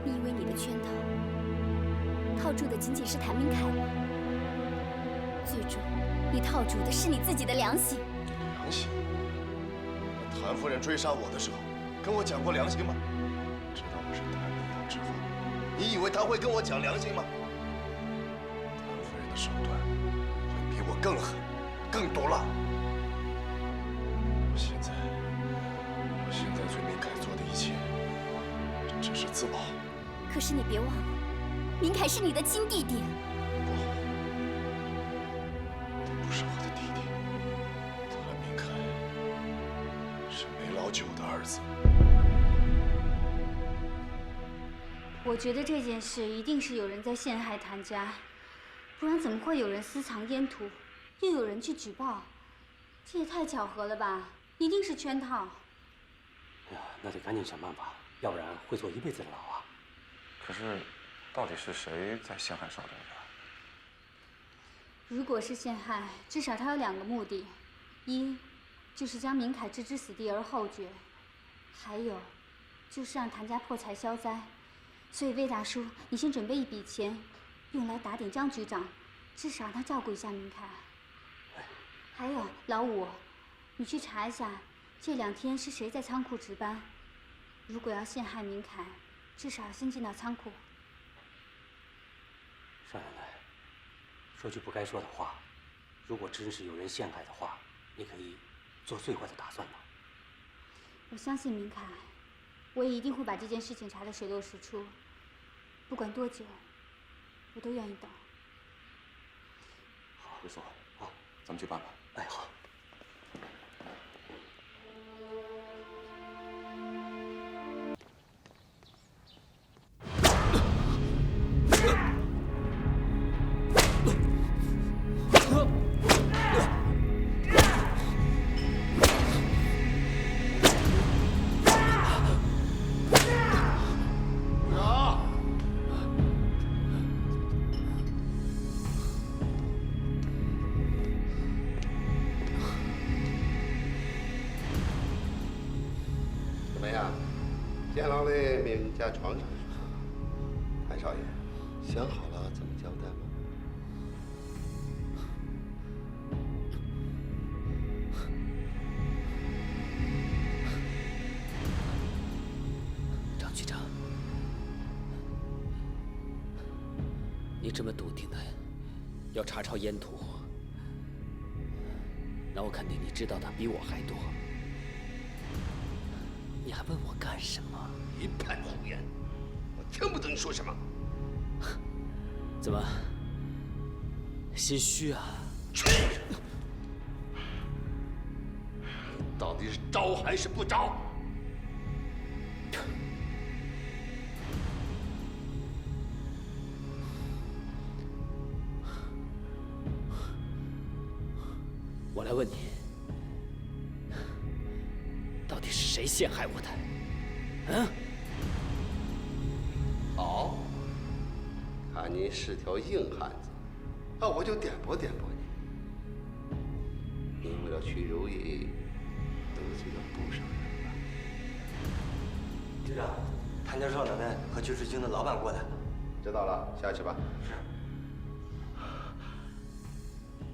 你以為你的圈套住的僅僅是譚明凱嗎？最終，你套住的是你自己的良心。良心？譚夫人追殺我的時候，跟我講過良心嗎？知道我是譚明陽之後，你以為他會跟我講良心嗎？譚夫人的手段會比我更狠、更毒辣。我現在對明凱做的一切，這只是自保。可是你別忘了，明凱是你的親弟弟。不，他不是我的弟弟。譚明凱是梅老九的兒子。我覺得這件事一定是有人在陷害譚家，不然怎麼會有人私藏煙土，又有人去舉報？這也太巧合了吧！一定是圈套。哎呀，那得趕緊想辦法，要不然會坐一輩子的牢啊！可是，到底是誰在陷害少東家？如果是陷害，至少他有2個目的：一，就是將明凱置之死地而後決；還有，就是讓譚家破財消災。所以魏大叔，你先準備一筆錢，用來打點張局長，至少讓他照顧一下明凱。還有老五，你去查一下這2天是誰在倉庫值班。如果要陷害明凱，至少要先進到倉庫。少奶奶，說句不該說的話，如果真是有人陷害的話，你可以做最壞的打算吗？我相信明凱，我也一定会把這件事情查得水落石出。不管多久，我都願意等。好，魏所，好，咱們去辦吧。哎，好。监牢的明家床上是什么？谭少爷，想好了怎么交代吗？张局长，你这么笃定的要查抄烟土，那我肯定你知道的比我還多。你還問我幹什麼？一派胡言！我聽不懂你說什麼。怎麼？心虛啊？去！你到底是招還是不招？我来问你，到底是谁陷害我的？嗯？好，看你是条硬汉子，那我就点拨点拨你。你为了娶如意，得罪了不少人吧？局长，谭家少奶奶和酒水晶的老板过来了。知道了，下去吧。是。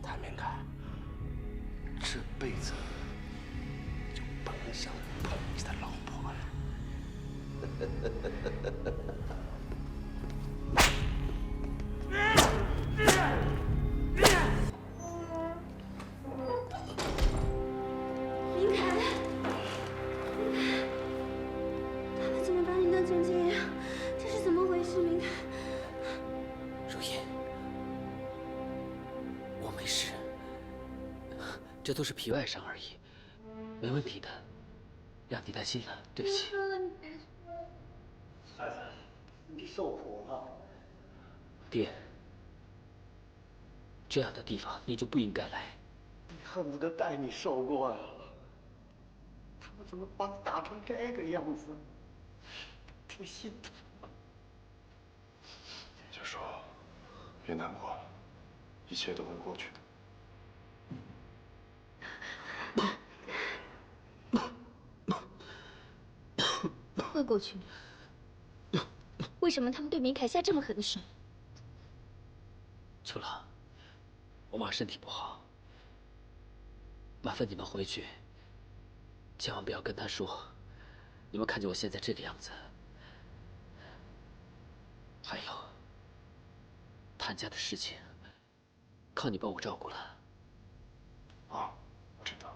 谭明凯，这辈子就甭想碰你的老婆了。明凯，他们怎么把你弄成这样？这是怎么回事，明凯？如意，我没事，这都是皮外伤而已，没问题的，让你担心了，对不起。孩子，你受苦了。爹，这样的地方你就不应该来。你恨不得带你受过呀！他们怎么把你打成这个样子？挺心疼。你就说，别难过，一切都会过去的。会过去。为什么他们对明凯下这么狠的手？秋郎，我妈身体不好，麻烦你们回去，千万不要跟她说，你们看见我现在这个样子。还有，谭家的事情，靠你帮我照顾了。啊，我知道。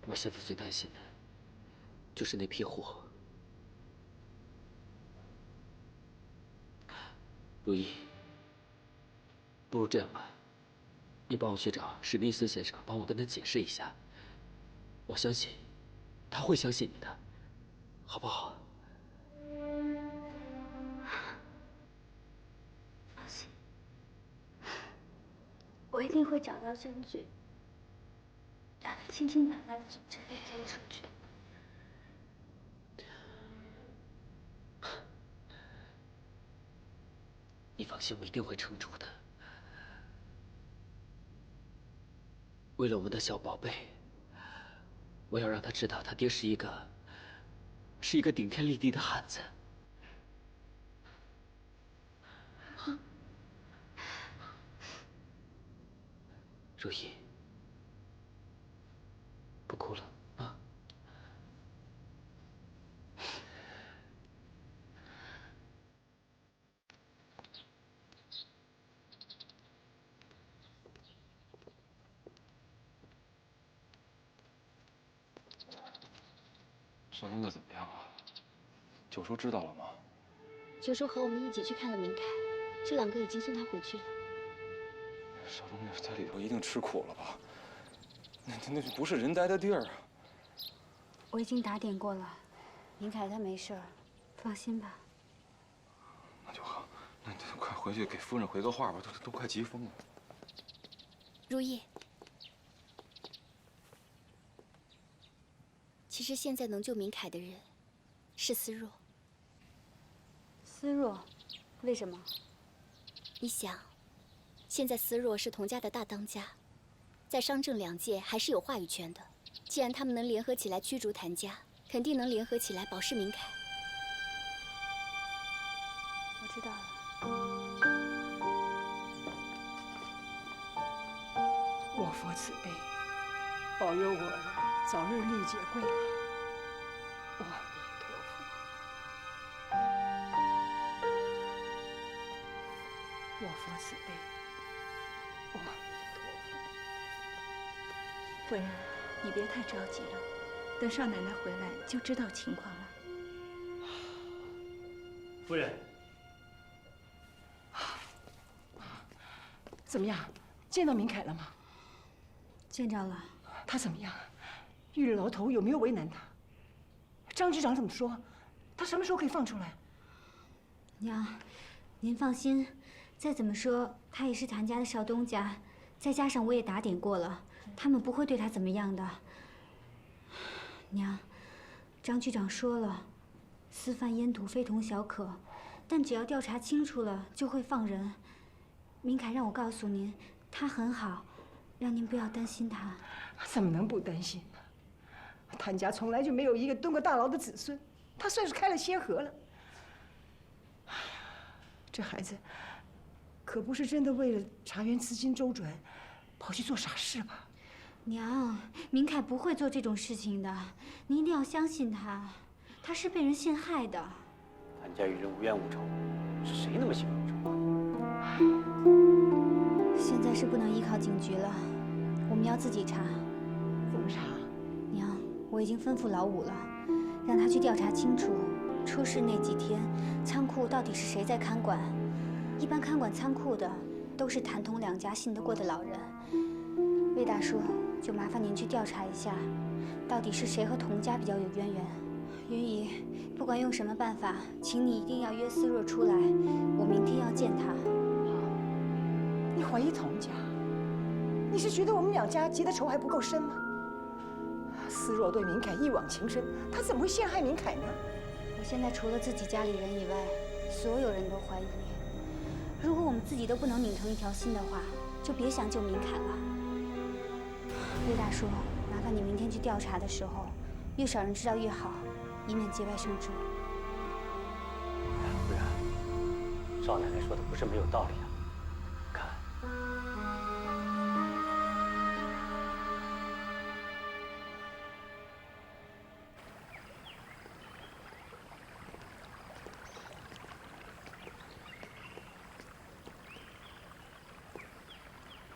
我现在最担心的，就是那批货。如意，不如这样吧，你帮我去找史密斯先生，帮我跟他解释一下。我相信，他会相信你的，好不好？放心，我一定会找到证据，让他清清白白的从这里走出去。你放心，我一定会撑住的。为了我们的小宝贝，我要让他知道，他爹是一个顶天立地的汉子。如意，不哭了啊。少东家怎么样啊？九叔知道了吗？九叔和我们一起去看了明凯，这两个已经送他回去了。少东家在里头一定吃苦了吧？那就不是人待的地儿啊！我已经打点过了，明凯他没事儿，放心吧。那就好，那你快回去给夫人回个话吧，都快急疯了。如意。其实现在能救明凯的人是思若。思若，为什么？你想，现在思若是童家的大当家，在商政两界还是有话語權的。既然他們能聯合起來驅逐譚家，肯定能聯合起來保釋明凱。我知道了。我佛慈悲，保佑我兒早日历劫歸來。阿彌陀佛。我佛慈悲，阿彌陀佛。夫人，你别太着急了，等少奶奶回来就知道情况了。夫人，怎么样？见到明凱了嗎？見着了。他怎麼樣？玉律牢頭有沒有為難他？張局長怎麼說？他什麼時候可以放出來？娘，您放心，再怎麼說他也是譚家的少東家，再加上我也打點過了，他們不會對他怎麼樣的。娘，張局長說了，私贩烟土非同小可，但只要調查清楚了，就會放人。明凱讓我告訴您，他很好，讓您不要擔心他。怎麼能不担心呢？谭家從来就没有一個蹲過大牢的子孫，他算是開了先河了。這孩子可不是真的為了茶園資金周轉，跑去做傻事吧？娘，明凱不會做這種事情的，您一定要相信他，他是被人陷害的。谭家与人無冤無仇，是誰那麼喜歡仇啊？現在是不能依靠警局了，我們要自己查。怎麼查？娘，我已經吩咐老五了，讓他去調查清楚，出事那幾天倉庫到底是誰在看管。一般看管倉庫的都是谭童两家信得過的老人。魏大叔，就麻煩您去調查一下，到底是誰和童家比较有淵源。云姨，不管用什麼辦法，請你一定要約思若出來，我明天要見他。你懷疑童家？你是覺得我們兩家結的仇還不夠深嗎？思若對明凱一往情深，他怎麼會陷害明凱呢？我現在除了自己家裡人以外，所有人都懷疑。如果我们自己都不能拧成一條心的話，就別想救明凱了。魏大叔，麻煩你明天去調查的時候，越少人知道越好，以免節外生枝。不然，少奶奶說的不是沒有道理啊。看，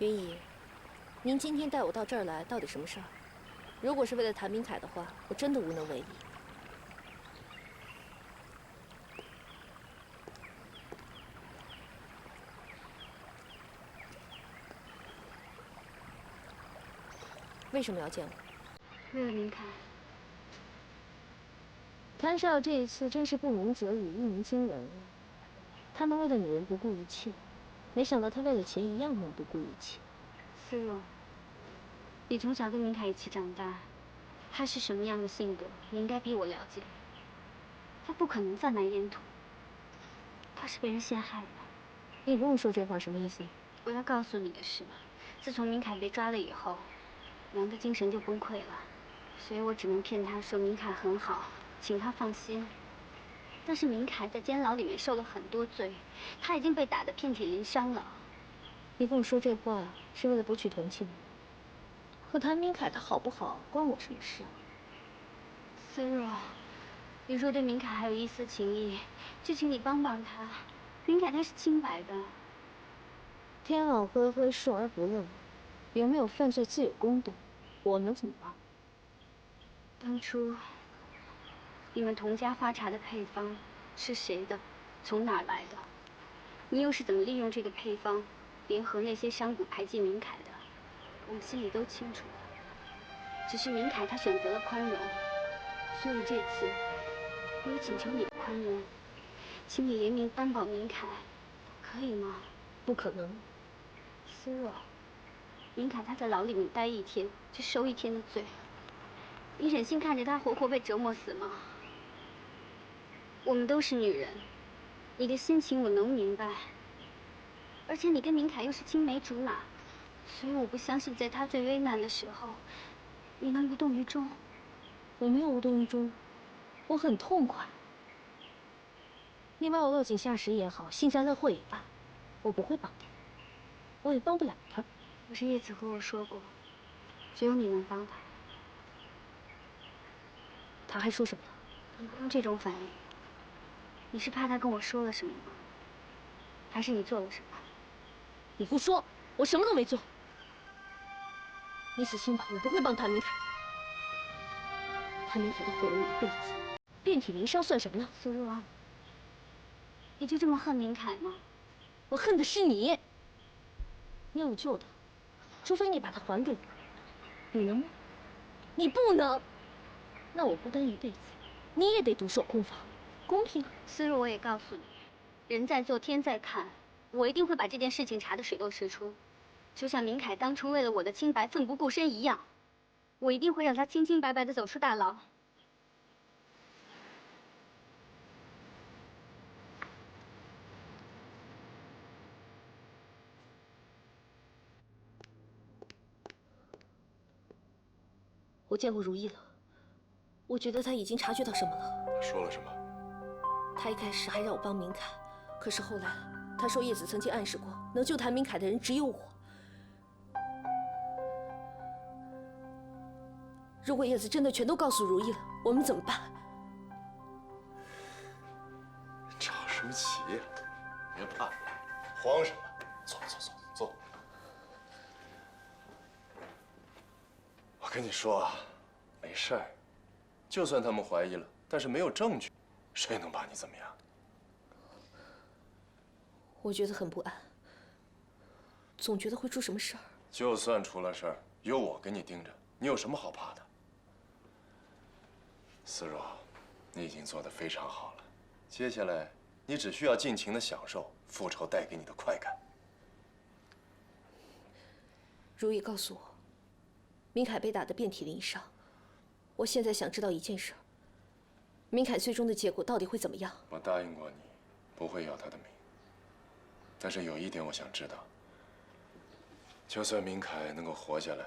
云姨，您今天带我到这兒來，到底什麼事兒？如果是為了譚明凱的話，我真的無能為力。為什麼要見我？為了明凱。譚少這一次真是不鳴則已，一鳴驚人了。他們為了女人不顧一切，沒想到他為了錢一樣能不顧一切。思若，你從小跟明凱一起長大，他是什麼樣的性格，你應該比我了解。他不可能販賣煙土，他是被人陷害的。你不用說這話，什麼意思？我要告訴你的是，自從明凱被抓了以後，娘的精神就崩潰了，所以我只能騙他說明凱很好，請他放心。但是明凱在監牢裡面受了很多罪，他已經被打得遍體鱗傷了。你跟我說這話是為了博取同情。和譚明凱他好不好關我什麼事啊？思若，你若對明凱還有一絲情意，就請你幫幫他。明凱他是清白的。天網恢恢，疏而不漏，有沒有犯罪自有公道，我能怎麼幫？當初你們童家發茶的配方是誰的？從哪兒來的？你又是怎麼利用這個配方，聯合那些商賈排擠明凱的？我們心裡都清楚。只是明凱他選擇了寬容，所以這次我也請求你寬容，請你憐憫擔保明凱，可以嗎？不可能。思若，明凱他在牢裡面待一天就受一天的罪，你忍心看着他活活被折磨死嗎？我們都是女人，你的心情我能明白。而且你跟明凱又是青梅竹馬，所以我不相信在他最危難的時候，你能无動於衷。我沒有無動於衷，我很痛快。你把我落井下石也好，幸災樂禍也罷，我不會幫他，我也幫不了他。可是葉子和我說過，只有你能幫他。他還說什麼？你不用這種反應。你是怕他跟我說了什麼嗎？還是你做了什麼？你不說，我什麼都沒做。你死心吧，我不會幫譚明凱。譚明凱都毀了我一輩子，遍體鱗傷算什麼呢？思若，你就這麼恨明凱嗎？我恨的是你。你要我救他，除非你把他還給我，你能嗎？你不能。那我孤單一輩子，你也得獨守空房，公平。思若，我也告訴你，人在做天在看，我一定會把這件事情查得水落石出。就像明凱當初為了我的清白奮不顧身一樣，我一定會讓他清清白白的走出大牢。我见过如意了，我觉得他已经察觉到什麼了。他說了什麼？他一開始還讓我幫明凱，可是後來他說葉子曾經暗示過，能救譚明凱的人只有我。如果葉子真的全都告訴如意了，我們怎麼辦？着什麼急呀？別怕，慌什麼？坐。我跟你說啊，沒事兒。就算他們懷疑了，但是沒有證據，誰能把你怎麼樣？我覺得很不安，總覺得會出什麼事兒。就算出了事兒，有我給你盯着，你有什麼好怕的？思若，你已經做得非常好了，接下來你只需要盡情地享受復仇帶給你的快感。如意告訴我，明凱被打得遍體鱗傷。我現在想知道一件事：明凱最終的結果到底會怎麼樣？我答應過你，不會要他的命。但是有一點我想知道，就算明凱能夠活下来，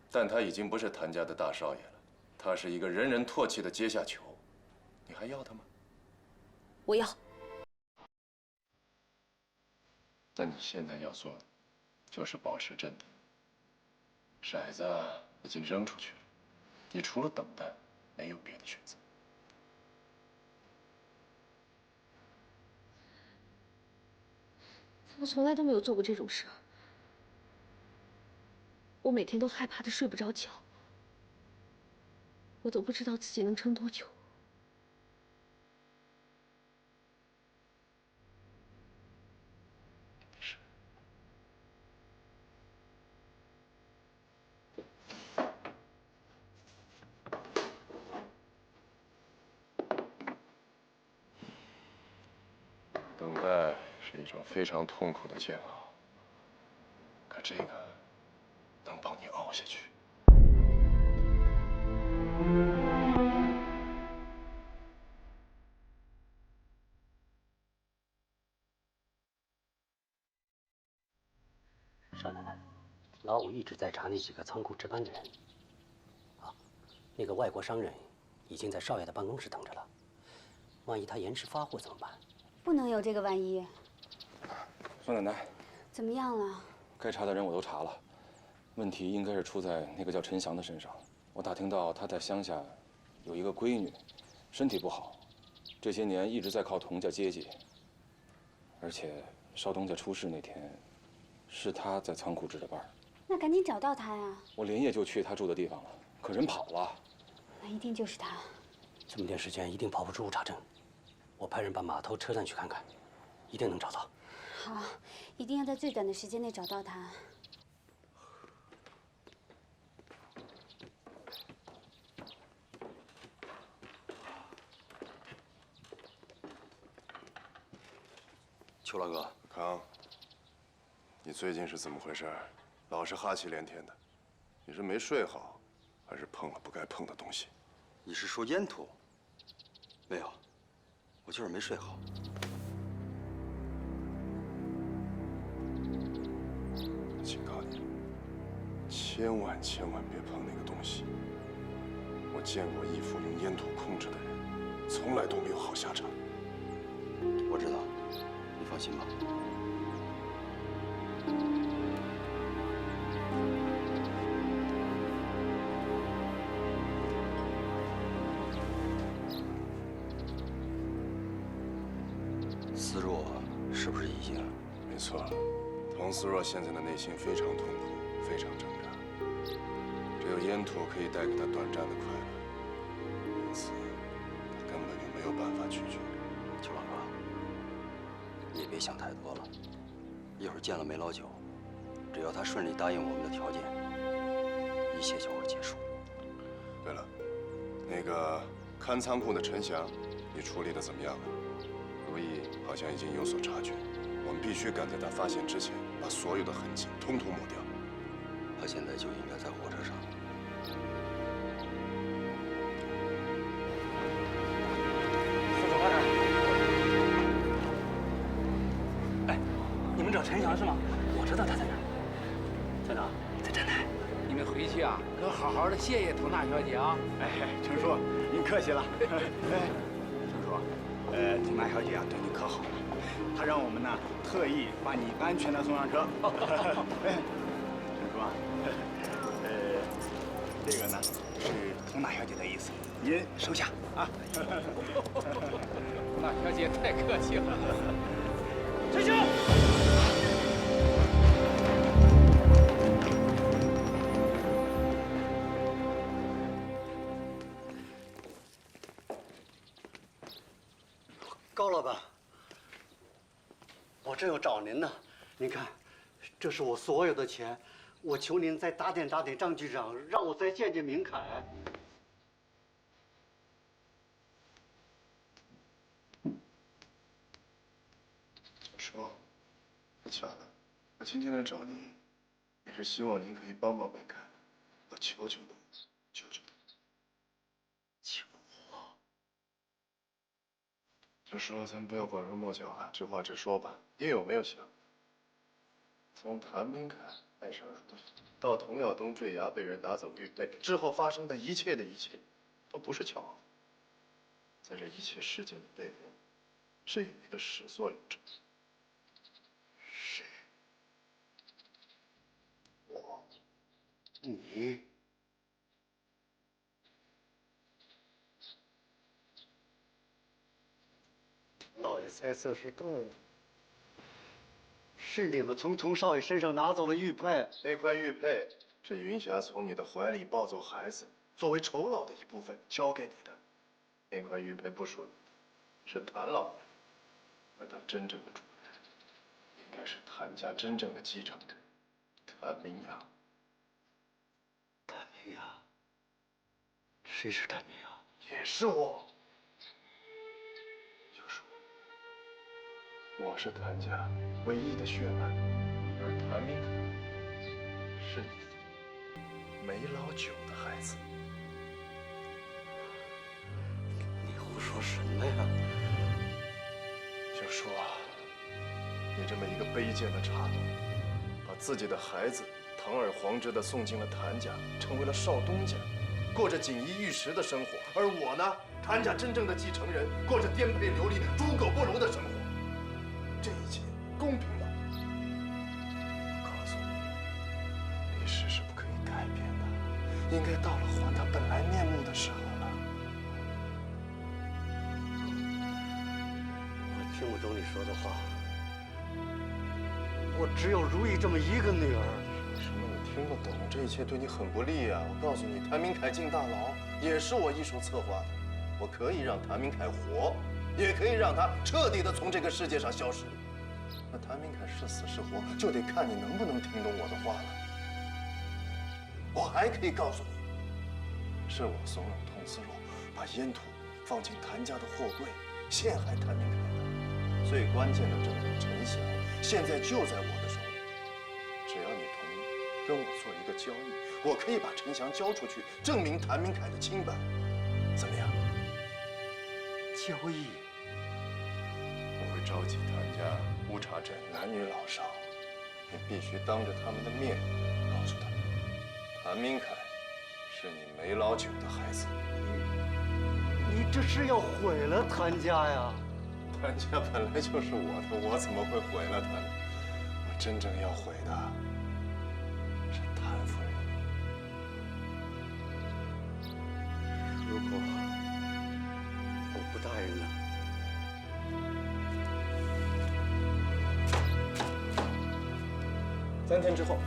但他已經不是譚家的大少爺了，他是一個人人唾棄的階下囚，你還要他嗎？我要。那你現在要做的，就是保持镇定。骰子已經扔出去了，你除了等待，沒有別的選擇。我從來都沒有做過這種事，我每天都害怕的睡不着覺，我都不知道自己能撐多久。等待是一種非常痛苦的煎熬，可這個能幫你熬下去。少奶奶，老五一直在查那几個倉庫值班的人。啊，那個外國商人已經在少爺的辦公室等着了。萬一他延遲發貨怎麼辦？不能有這個萬一。少奶奶，怎麼樣了？該查的人我都查了，問題應該是出在那個叫陳翔的身上。我打聽到他在鄉下有一個閨女，身體不好，這些年一直在靠童家接濟。而且少東家出事那天，是他在倉庫值的班。那趕緊找到他呀！我連夜就去他住的地方了，可人跑了。那一定就是他。這麼點時間，一定跑不出誤差證。我派人把碼頭、車站去看看，一定能找到。好，一定要在最短的時間內找到他。邱老哥，康，你最近是怎麼回事？老是哈氣連天的，你是沒睡好，還是碰了不該碰的東西？你是說煙土？沒有，我就是沒睡好。警告你，千萬別碰那個東西。我見過義父用煙土控制的人，從來都沒有好下場。我知道，你放心吧。思若是不是已經？没錯，童思若現在的內心非常痛苦，非常掙扎。只有煙土可以帶給她短暫的快樂，因此她根本就沒有辦法拒絕。邱老哥，你也別想太多了。一會兒見了梅老九，只要他順利答應我們的條件，一切就會結束。對了，那個看倉庫的陳翔，你處理的怎麼樣了？如意好像已经有所察觉，我们必须赶在他发现之前，把所有的痕迹统统抹掉。他现在就应该在火车上。叔叔，快点！哎，你们找陈翔是吗？我知道他在哪儿。在哪？在站台。你们回去啊，可好好的谢谢佟大小姐啊！哎，程叔，您客气了。哎，程叔，佟大小姐啊，对你可好了，她让我们呢特意把你安全的送上车。哎，程叔啊，这个呢是佟大小姐的意思，您收下啊。大小姐太客气了。陈翔。高老板，我正要找您呢。您看，这是我所有的钱，我求您再打点张局长，让我再见见明凯。说，巧了，我今天来找您，也是希望您可以帮帮明凯，我求求您，求求您。求我？就说咱不要拐弯抹角了，直话直说吧。你有没有想，从谭明凯爱上如意，到童耀东坠崖被人拿走玉佩之後發生的一切，都不是巧合。在這一切事件的背後，是有一個始作俑者。誰？我。你。老爷猜測是對的，是你們從佟少爺身上拿走了玉佩。那塊玉佩是雲霞從你的懷裡抱走孩子，作為酬勞的一部分交給你的。那塊玉佩不屬於你，是譚老人，而他真正的主人應該是譚家真正的繼承人，譚明陽。譚明陽？誰是譚明陽？也是我。我是譚家唯一的血脈，而譚明凱是你梅老九的孩子。你胡說什麼呀？就說你這麼一個卑賤的茶農，把自己的孩子堂而皇之的送進了譚家，成為了少東家，過着錦衣玉食的生活。而我呢，譚家真正的繼承人，過着顛沛流離、豬狗不如的生活。這一切公平嗎？我告訴你，歷史是不可以改變的，應該到了還它本來面目的時候了。我聽不懂你說的話。我只有如意這麼一個女兒。什麼你聽不懂？這一切對你很不利啊！我告訴你，譚明凱進大牢也是我一手策劃的。我可以讓譚明凱活，也可以讓他徹底的從這個世界上消失。那譚明凱是死是活，就得看你能不能聽懂我的話了。我還可以告訴你，是我慫恿佟思洛把煙土放進譚家的貨櫃，陷害譚明凱的。最關鍵的證人陳翔，現在就在我的手裡。只要你同意跟我做一個交易，我可以把陳翔交出去，證明譚明凱的清白。怎麼樣？交易？我會召集譚家烏茶鎮男女老少，你必須當着他們的面告訴他們，譚明凱是你梅老九的孩子。你這是要毀了譚家呀？譚家本來就是我的，我怎麼會毀了他呢？我真正要毀的是譚夫人。如果我不答應呢？3天之後，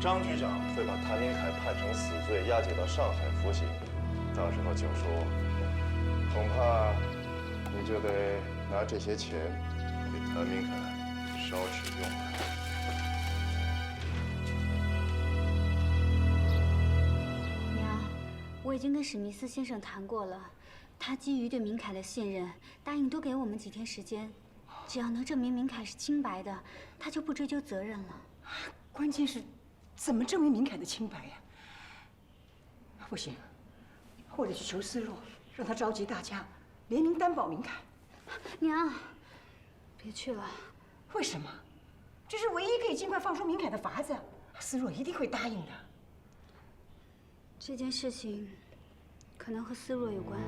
張局長會把譚明凱判成死罪，押解到上海服刑。到時候九叔，恐怕你就得拿這些錢給譚明凱燒紙用了。娘，我已經跟史密斯先生談過了，他基於對明凱的信任，答應多給我們幾天時間，只要能證明明凱是清白的，他就不追究責任了。關鍵是，怎麼證明明凱的清白呀？不行，或者去求思若，讓他召集大家聯名擔保明凱。娘，別去了。為什麼？這是唯一可以盡快放出明凱的法子，思若一定會答應的。這件事情可能和思若有關。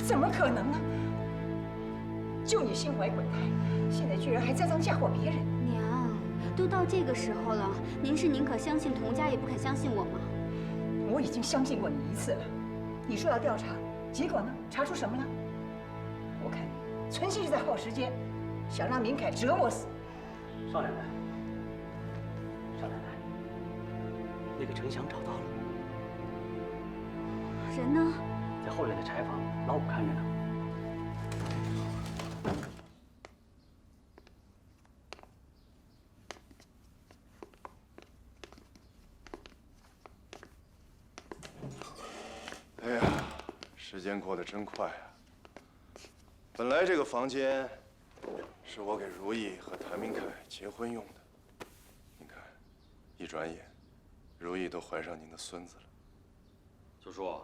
怎麼可能呢？就你心懷鬼胎，現在居然還栽贓嫁禍別人。娘，都到這個時候了，您是寧可相信童家，也不肯相信我嗎？我已經相信過你一次了。你說要調查，結果呢？查出什麼了？我看你存心是在耗時間，想讓明凱折磨死。少奶奶，少奶奶，那个程祥找到了。人呢？在后院的柴房，老五看着呢。哎呀，时间过得真快啊！本来这个房间是我给如意和谭明凯结婚用的，你看，一转眼，如意都怀上您的孙子了。九叔，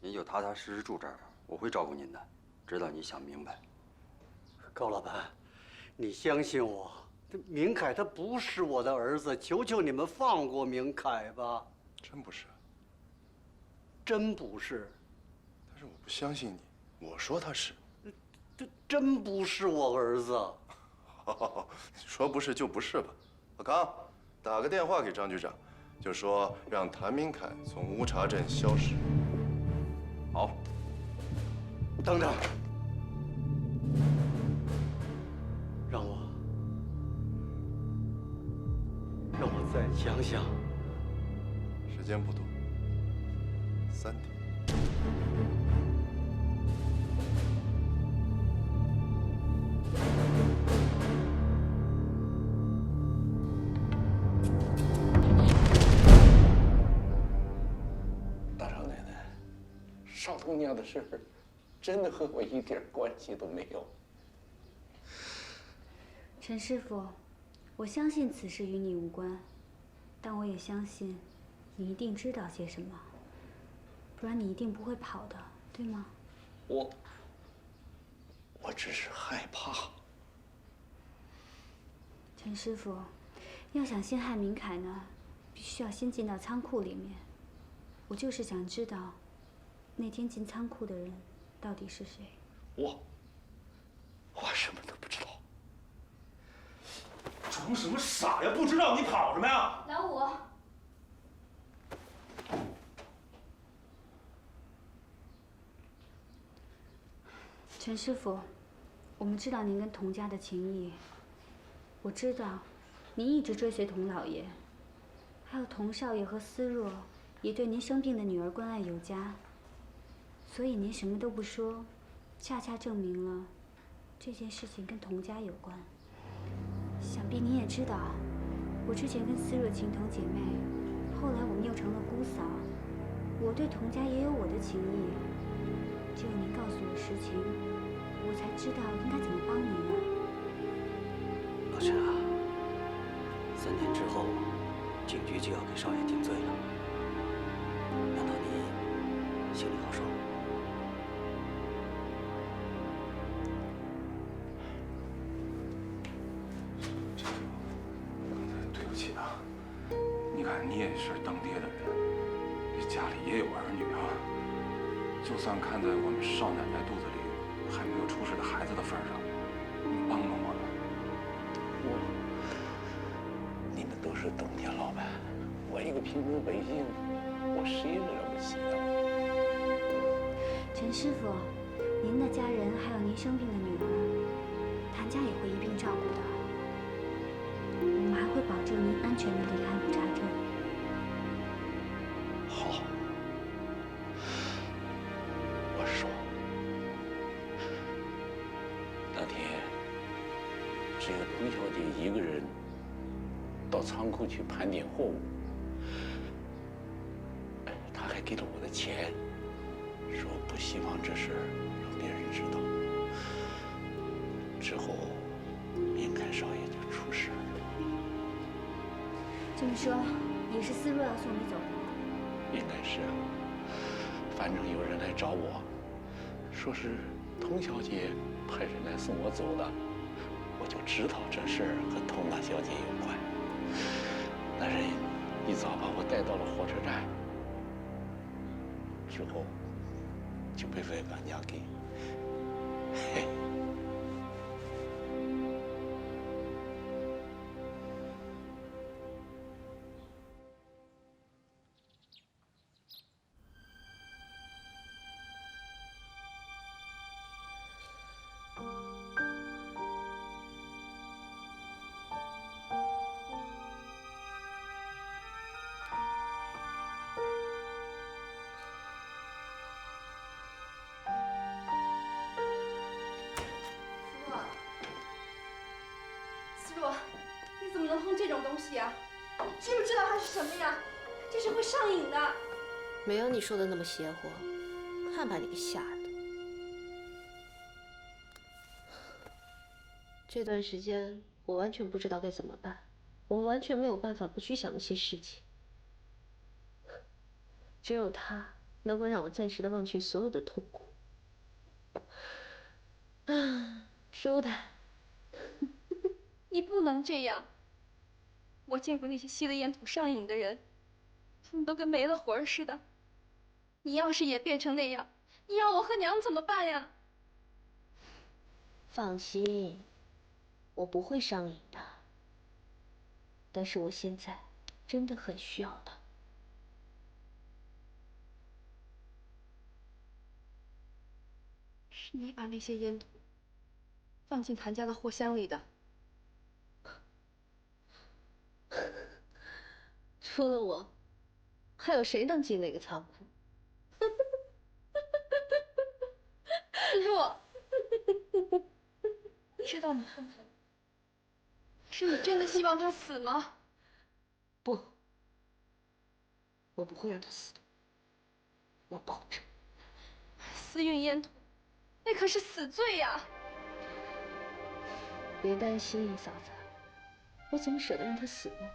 您就踏踏实实住这儿，我会照顾您的，直到你想明白。高老板，你相信我，这明凯他不是我的儿子，求求你们放过明凯吧。真不是？真不是。但是我不相信你，我说他是。这真不是我儿子。好，说不是就不是吧。老康，打个电话给张局长，就说让谭明凯从乌察镇消失。好。等等，让我再想想。时间不多，3天。大少奶奶，少东娘的事儿，真的和我一点關係都沒有。陳師傅，我相信此事與你無關，但我也相信你一定知道些什麼，不然你一定不會跑的，對嗎？我只是害怕。陳師傅，要想陷害明凱呢，必須要先進到倉庫裡面。我就是想知道，那天進倉庫的人到底是誰？我什麼都不知道。裝什麼傻呀？不知道你跑什麼呀？老五。陳師傅，我們知道您跟童家的情誼，我知道您一直追隨童老爺，還有童少爺和思若也對您生病的女兒關愛有加，所以您什麼都不說，恰恰證明了這件事情跟童家有關。想必你也知道，我之前跟思若情同姐妹，後來我們又成了姑嫂。我對童家也有我的情誼，只有您告訴我實情，我才知道應該怎麼幫您啊。老陳啊，3天之後，警局就要給少爺定罪了，難道你心裡好受？你也是当爹的人，这家里也有兒女啊。就算看在我們少奶奶肚子裡還沒有出世的孩子的份上，你幫幫我們。你們都是冬天老板，我一個平民百姓，我誰惹不起啊？陳師傅，您的家人還有您生病的女兒，譚家也會一併照顧的。我們還會保證您安全地離開烏察鎮。好，我說，那天只有童小姐一個人到倉庫去盤點貨物，她還給了我的錢，說不希望這事讓別人知道。這麼說，也是思若要送你走的？应该是啊。反正有人来找我，说是童小姐派人来送我走的，我就知道这事儿和童大小姐有关。那人一早把我带到了火车站，之后就被魏板娘给，嘿。这种东西呀，知不知道它是什么呀？这是会上瘾的。没有你说的那么邪乎，看把你给吓的。这段时间我完全不知道该怎么办，我完全没有办法不去想那些事情。只有他能够让我暂时的忘却所有的痛苦。舒坦，你不能这样。我见过那些吸了烟土上瘾的人，他们都跟没了魂似的。你要是也变成那样，你让我和娘怎么办呀？放心，我不会上瘾的。但是我现在真的很需要他。是你把那些烟土放进谭家的货箱里的。除了我，还有谁能进那个仓库？师傅，你知道你恨他，是你真的希望他死吗？不，我不会让他死的，我保证。私运烟土，那可是死罪呀！别担心，嫂子，我怎么舍得让他死呢？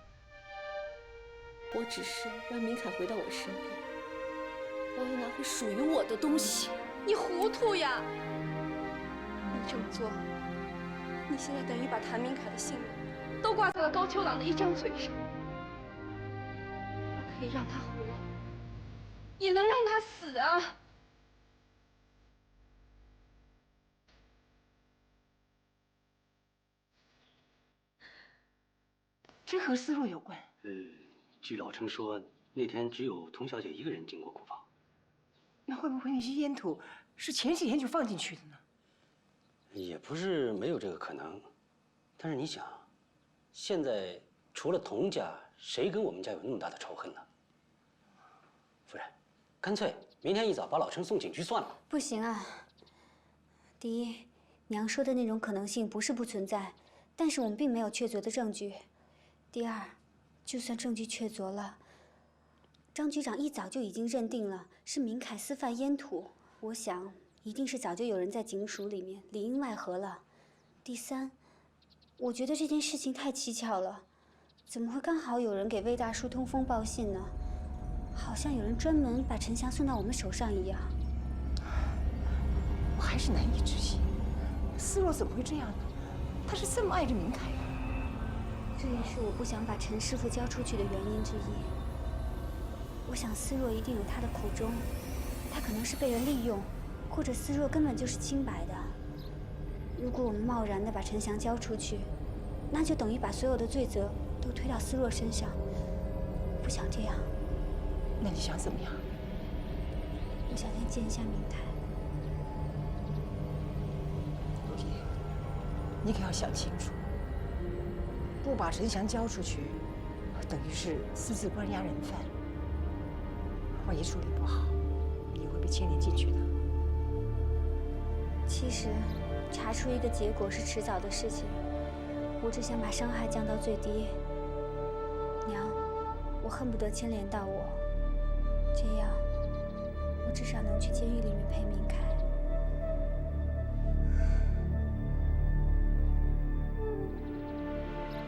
我只是让明凯回到我身邊，我要拿回屬於我的東西。你糊塗呀！你這麼做，你現在等於把譚明凱的性命都掛在了高秋朗的一張嘴上。我可以讓他活，也能讓他死啊！这和思若有關？据老程說，那天只有童小姐一個人進過庫房。那會不會那些煙土是前幾天就放進去的呢？也不是沒有這個可能，但是你想，現在除了童家，誰跟我們家有那麼大的仇恨呢？夫人，乾脆明天一早把老程送警局算了。不行啊！第一，娘說的那種可能性不是不存在，但是我們並沒有確鑿的證據。第二，就算證據確鑿了，張局長一早就已經認定了是明凱私販煙土，我想一定是早就有人在警署裡面裡應外合了。第三，我覺得這件事情太蹊蹺了，怎麼會剛好有人給魏大叔通風報信呢？好像有人專門把陳翔送到我們手上一樣。我還是難以置信，思若怎麼會這樣呢？他是這麼愛着明凱呀。這也是我不想把陳師傅交出去的原因之一。我想思若一定有他的苦衷，他可能是被人利用，或者思若根本就是清白的。如果我們貿然的把陳翔交出去，那就等於把所有的罪責都推到思若身上。我不想這樣。那你想怎麼樣？我想先見一下明凱。如意，你可要想清楚。不把陳翔交出去，等於是私自關押人犯。萬一處理不好，你會被牽連進去的。其實，查出一個結果是遲早的事情。我只想把傷害降到最低。娘，我恨不得牽連到我，這樣，我至少能去監獄裡面陪明凱。